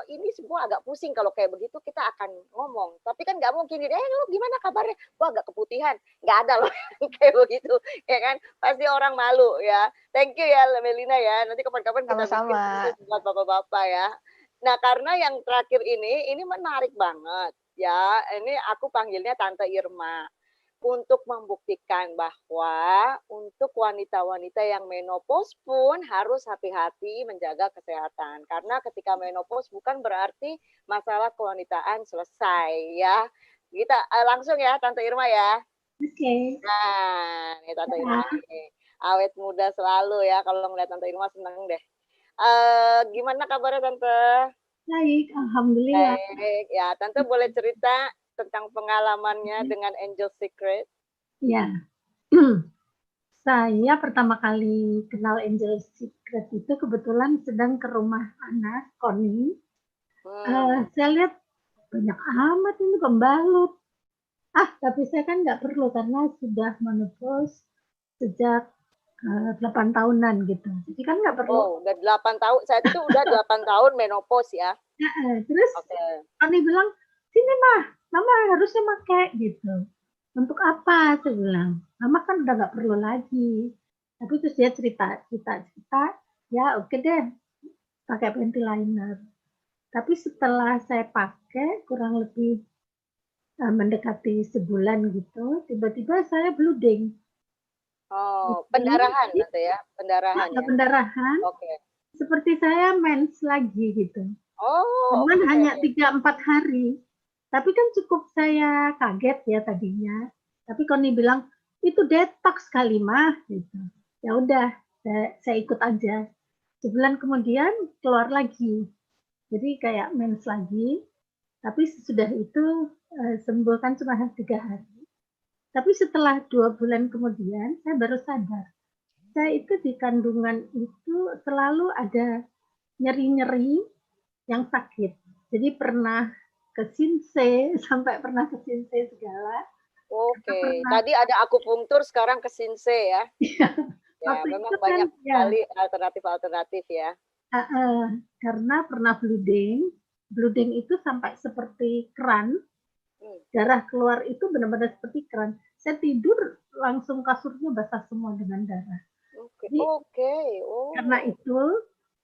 Ini semua agak pusing kalau kayak begitu kita akan ngomong. Tapi kan nggak mungkin, lu gimana kabarnya? Wah agak keputihan. Nggak ada loh kayak begitu, ya kan? Pasti orang malu ya. Thank you ya Melina ya. Nanti kapan-kapan kita bikin Sama-sama. buat bapak-bapak ya. Nah karena yang terakhir ini menarik banget ya. Ini aku panggilnya Tante Irma. Untuk membuktikan bahwa untuk wanita-wanita yang menopause pun harus hati-hati menjaga kesehatan. Karena ketika menopause bukan berarti masalah kewanitaan selesai ya. Kita langsung ya Tante Irma ya. Oke. Nah, ini Tante Irma nih. Awet muda selalu ya. Kalau ngeliat Tante Irma seneng deh. Gimana kabarnya Tante? Baik, alhamdulillah. Baik. Ya, Tante boleh cerita tentang pengalamannya dengan Angel Secret? Ya, saya pertama kali kenal Angel Secret itu kebetulan sedang ke rumah anak Koni. Saya lihat banyak amat ini pembalut. Tapi saya kan nggak perlu karena sudah menopause sejak 8 tahunan gitu. Jadi kan nggak perlu. Oh, udah 8 tahun. Saya itu udah 8 tahun menopause ya. Terus Koni bilang, sini Mama harusnya pakai gitu. Untuk apa? Saya bilang. Mama kan udah nggak perlu lagi. Tapi terus dia cerita. Ya oke deh, pakai panty liner. Tapi setelah saya pakai kurang lebih mendekati sebulan gitu, tiba-tiba saya bleeding. Oh, pendarahan Tante ya? Pendarahan ya? Pendarahan. Oke. Seperti saya mens lagi gitu. Oh, cuman hanya 3-4 hari. Tapi kan cukup saya kaget ya tadinya. Tapi Koni bilang, itu detox kali mah gitu. Ya udah, saya ikut aja. Sebulan kemudian keluar lagi. Jadi kayak mens lagi. Tapi sesudah itu sembuh kan cuma 3 hari. Tapi setelah 2 bulan kemudian saya baru sadar. Saya itu di kandungan itu selalu ada nyeri-nyeri yang sakit. Jadi pernah ke Sinse, sampai pernah ke Sinse segala. Oke, tadi ada akupunktur, sekarang ke Sinse ya. Ya, memang banyak sekali alternatif-alternatif ya. Karena pernah bleeding itu sampai seperti keran, darah keluar itu benar-benar seperti keran. Saya tidur langsung kasurnya basah semua dengan darah. Oke. Karena itu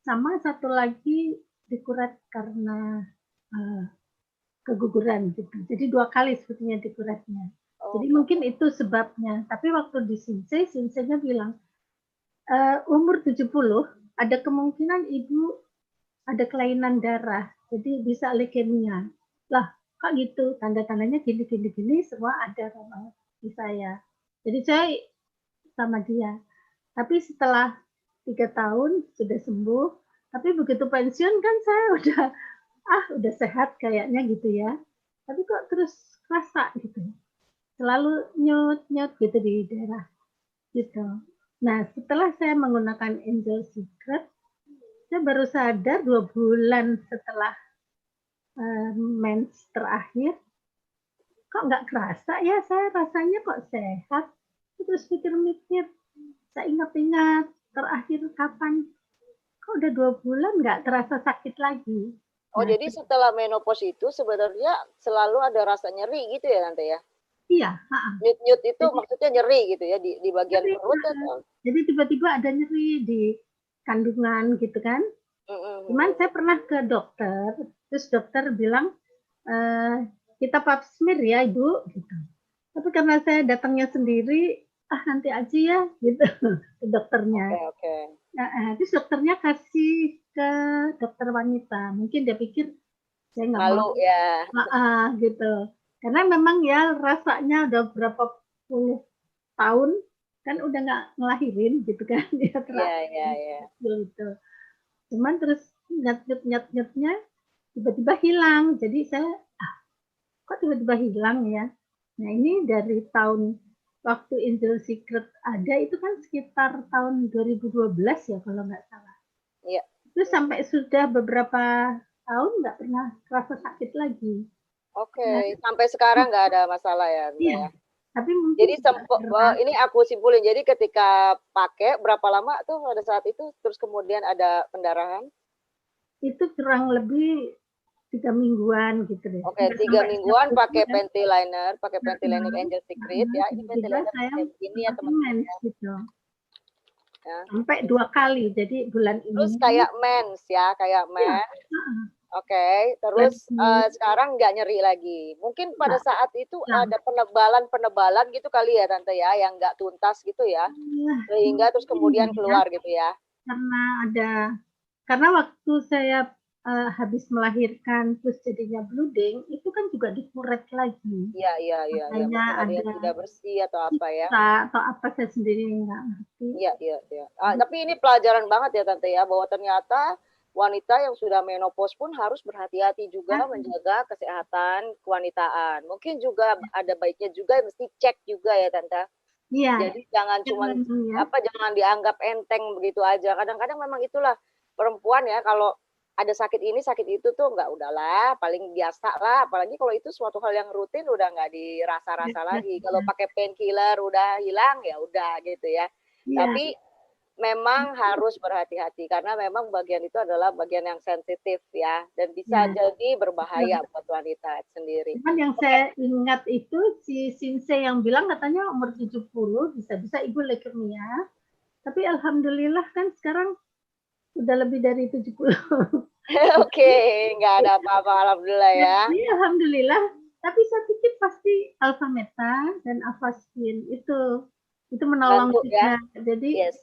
sama satu lagi dikuret karena keguguran gitu. Jadi 2 kali sebetulnya dikuretnya. Jadi mungkin itu sebabnya. Tapi waktu di Sinsei-nya bilang, umur 70 ada kemungkinan ibu ada kelainan darah, jadi bisa leukemia. Lah, kok gitu? Tanda-tandanya gini, semua ada sama di saya. Jadi saya sama dia. Tapi setelah 3 tahun sudah sembuh, tapi begitu pensiun kan saya udah sehat kayaknya gitu ya. Tapi kok terus kerasa gitu. Selalu nyut-nyut gitu di daerah gitu. Nah, setelah saya menggunakan Angel Secret, saya baru sadar 2 bulan setelah mens terakhir, kok nggak kerasa ya, saya rasanya kok sehat. Terus mikir-mikir, saya ingat-ingat terakhir kapan, kok udah 2 bulan nggak terasa sakit lagi. Oh, jadi setelah menopause itu sebenarnya selalu ada rasa nyeri gitu ya Tante ya? Iya. Nyut-nyut itu maksudnya nyeri gitu ya di bagian perut atau? Jadi tiba-tiba ada nyeri di kandungan gitu kan. Cuman saya pernah ke dokter, terus dokter bilang, kita pap smear ya ibu, gitu. Tapi karena saya datangnya sendiri, nanti aja ya, gitu, ke dokternya. Oke. Terus dokternya kasih ke dokter wanita, mungkin dia pikir saya nggak mau. Malu ya. Gitu. Karena memang ya rasanya udah berapa puluh tahun, kan udah nggak ngelahirin gitu kan. Dia Iya. Gitu. Cuman terus nyut-nyutnya tiba-tiba hilang. Jadi saya, kok tiba-tiba hilang ya? Nah ini dari tahun waktu Angel Secret ada itu kan sekitar tahun 2012 ya kalau nggak salah. Iya. Terus sampai sudah beberapa tahun nggak pernah terasa sakit lagi. Oke, sampai sekarang nggak ada masalah ya? Iya. Tapi mungkin jadi ini aku simpulin, jadi ketika pakai berapa lama tuh pada saat itu terus kemudian ada pendarahan? Itu kurang lebih 3 mingguan gitu deh. Oke, 3 mingguan pakai panty liner Angel Secret ya. Ini panty liner kayak begini ya teman-teman. Gitu. Ya. Sampai 2 kali, jadi bulan ini. Terus kayak mens ya, kayak mens. Oke, terus sekarang nggak nyeri lagi. Mungkin pada saat itu ada penebalan gitu kali ya Tante ya, yang nggak tuntas gitu ya, sehingga terus kemudian keluar gitu ya. Karena waktu saya habis melahirkan terus jadinya bleeding, itu kan juga dikuret lagi. Iya. Makanya ada yang tidak bersih atau apa ya? Atau apa saya sendiri nggak ngerti. Iya. Tapi ini pelajaran banget ya Tante ya, bahwa ternyata wanita yang sudah menopause pun harus berhati-hati juga menjaga kesehatan kewanitaan. Mungkin juga ada baiknya juga mesti cek juga ya Tante. Iya. Jadi jangan cuma jangan dianggap enteng begitu aja. Kadang-kadang memang itulah perempuan ya, kalau ada sakit ini sakit itu tuh nggak, udahlah paling biasa lah. Apalagi kalau itu suatu hal yang rutin udah nggak dirasa-rasa lagi. Kalau pakai painkiller udah hilang ya udah gitu ya. Tapi memang harus berhati-hati karena memang bagian itu adalah bagian yang sensitif ya, dan bisa jadi berbahaya buat wanita sendiri. Cuman yang saya ingat itu si Sinsei yang bilang katanya umur 70 bisa-bisa ibu leukemia. Tapi alhamdulillah kan sekarang udah lebih dari 70. Oke, nggak ada apa-apa alhamdulillah ya. Iya, alhamdulillah. Tapi saya pikir pasti alpha meta dan avastin itu menolong juga. Jadi yes.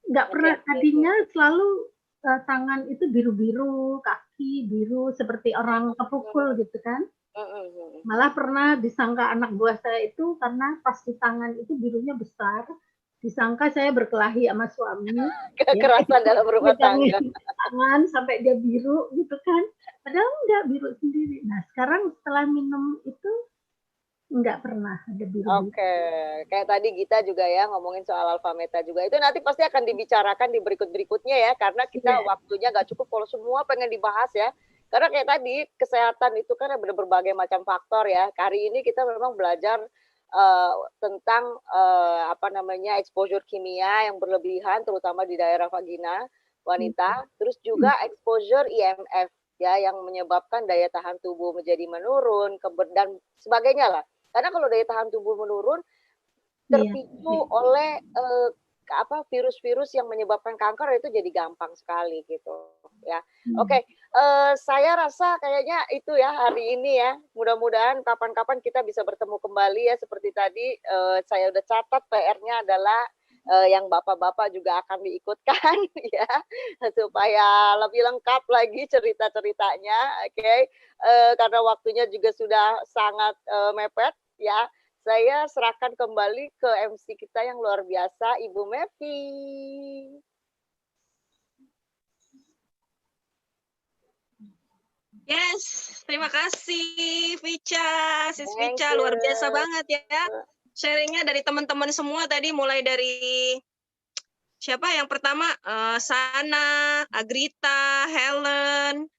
nggak pernah tadinya selalu tangan itu biru-biru, kaki biru seperti orang kepukul gitu kan. Malah pernah disangka anak buah saya itu karena pas di tangan itu birunya besar, disangka saya berkelahi sama suami. Kekerasan dalam rumah tangga. Tangan sampai dia biru gitu kan. Padahal enggak, biru sendiri. Nah sekarang setelah minum itu enggak pernah ada biru. Oke, kayak tadi Gita juga ya ngomongin soal alpha meta juga. Itu nanti pasti akan dibicarakan di berikut-berikutnya ya, karena kita waktunya nggak cukup kalau semua pengen dibahas ya. Karena kayak tadi kesehatan itu kan ada berbagai macam faktor ya. Hari ini kita memang belajar tentang exposure kimia yang berlebihan terutama di daerah vagina wanita, terus juga exposure IMF ya yang menyebabkan daya tahan tubuh menjadi menurun dan sebagainya lah. Karena kalau daya tahan tubuh menurun terpicu oleh virus-virus yang menyebabkan kanker itu jadi gampang sekali gitu ya. Oke, saya rasa kayaknya itu ya hari ini ya. Mudah-mudahan kapan-kapan kita bisa bertemu kembali ya seperti tadi saya udah catat PR-nya adalah yang bapak-bapak juga akan diikutkan ya supaya lebih lengkap lagi cerita-ceritanya. Oke. Karena waktunya juga sudah sangat mepet ya. Saya serahkan kembali ke MC kita yang luar biasa, Ibu Mevi. Yes, terima kasih Vicha, Sis Thank Vicha, luar biasa you. banget ya. Sharingnya dari teman-teman semua tadi, mulai dari siapa yang pertama, Sana, Agrita, Helen,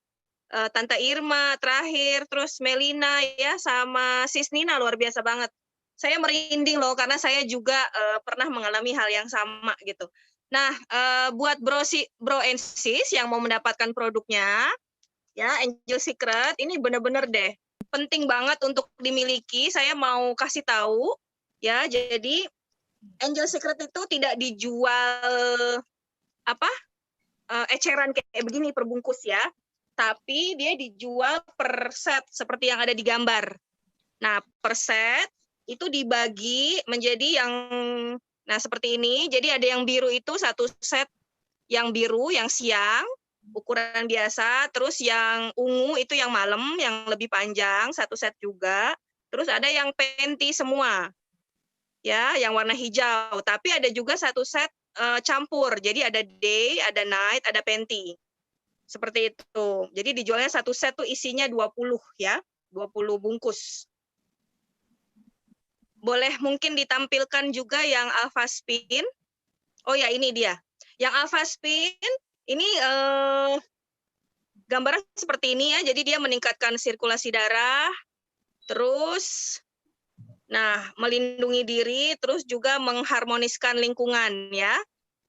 Tante Irma terakhir, terus Melina ya, sama Sis Nina, luar biasa banget. Saya merinding loh karena saya juga pernah mengalami hal yang sama gitu. Nah, buat bro and sis yang mau mendapatkan produknya, ya Angel Secret ini bener-bener deh penting banget untuk dimiliki. Saya mau kasih tahu ya, jadi Angel Secret itu tidak dijual eceran kayak begini per bungkus ya, tapi dia dijual per set seperti yang ada di gambar. Nah, per set itu dibagi menjadi yang seperti ini. Jadi ada yang biru itu satu set yang biru yang siang ukuran biasa, terus yang ungu itu yang malam yang lebih panjang satu set juga. Terus ada yang penti semua. Ya, yang warna hijau, tapi ada juga satu set campur. Jadi ada day, ada night, ada penti. Seperti itu. Jadi dijualnya satu set tuh isinya 20 ya, 20 bungkus. Boleh mungkin ditampilkan juga yang Alpha Spin. Oh ya, ini dia. Yang Alpha Spin ini gambarnya seperti ini ya. Jadi dia meningkatkan sirkulasi darah, terus melindungi diri, terus juga mengharmoniskan lingkungan ya.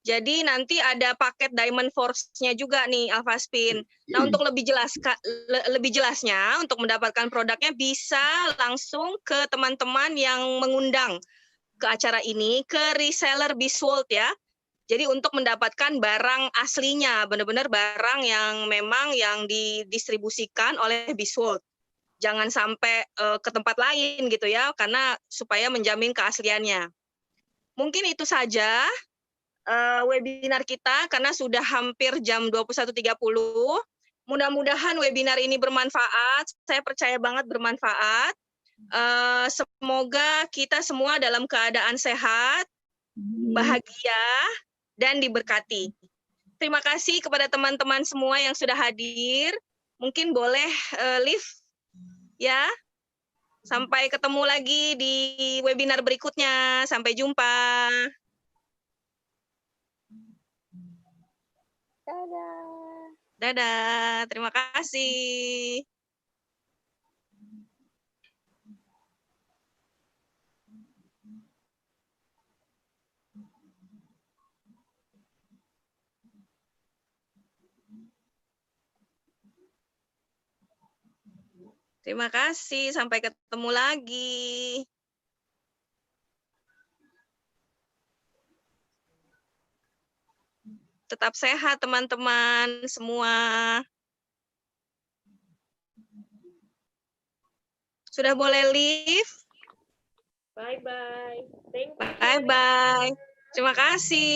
Jadi nanti ada paket Diamond Force-nya juga nih Alpha Spin. Nah, untuk lebih jelasnya untuk mendapatkan produknya bisa langsung ke teman-teman yang mengundang ke acara ini, ke reseller Bisworld ya. Jadi untuk mendapatkan barang aslinya, benar-benar barang yang memang yang didistribusikan oleh Bisworld. Jangan sampai ke tempat lain gitu ya, karena supaya menjamin keasliannya. Mungkin itu saja webinar kita karena sudah hampir jam 21.30. Mudah-mudahan webinar ini bermanfaat. Saya percaya banget bermanfaat. Semoga kita semua dalam keadaan sehat, bahagia, dan diberkati. Terima kasih kepada teman-teman semua yang sudah hadir. Mungkin boleh live ya. Sampai ketemu lagi di webinar berikutnya. Sampai jumpa. Dadah. Dadah, terima kasih. Terima kasih, sampai ketemu lagi. Tetap sehat teman-teman semua. Sudah boleh leave? Bye-bye. Thank you. Bye-bye. Terima kasih.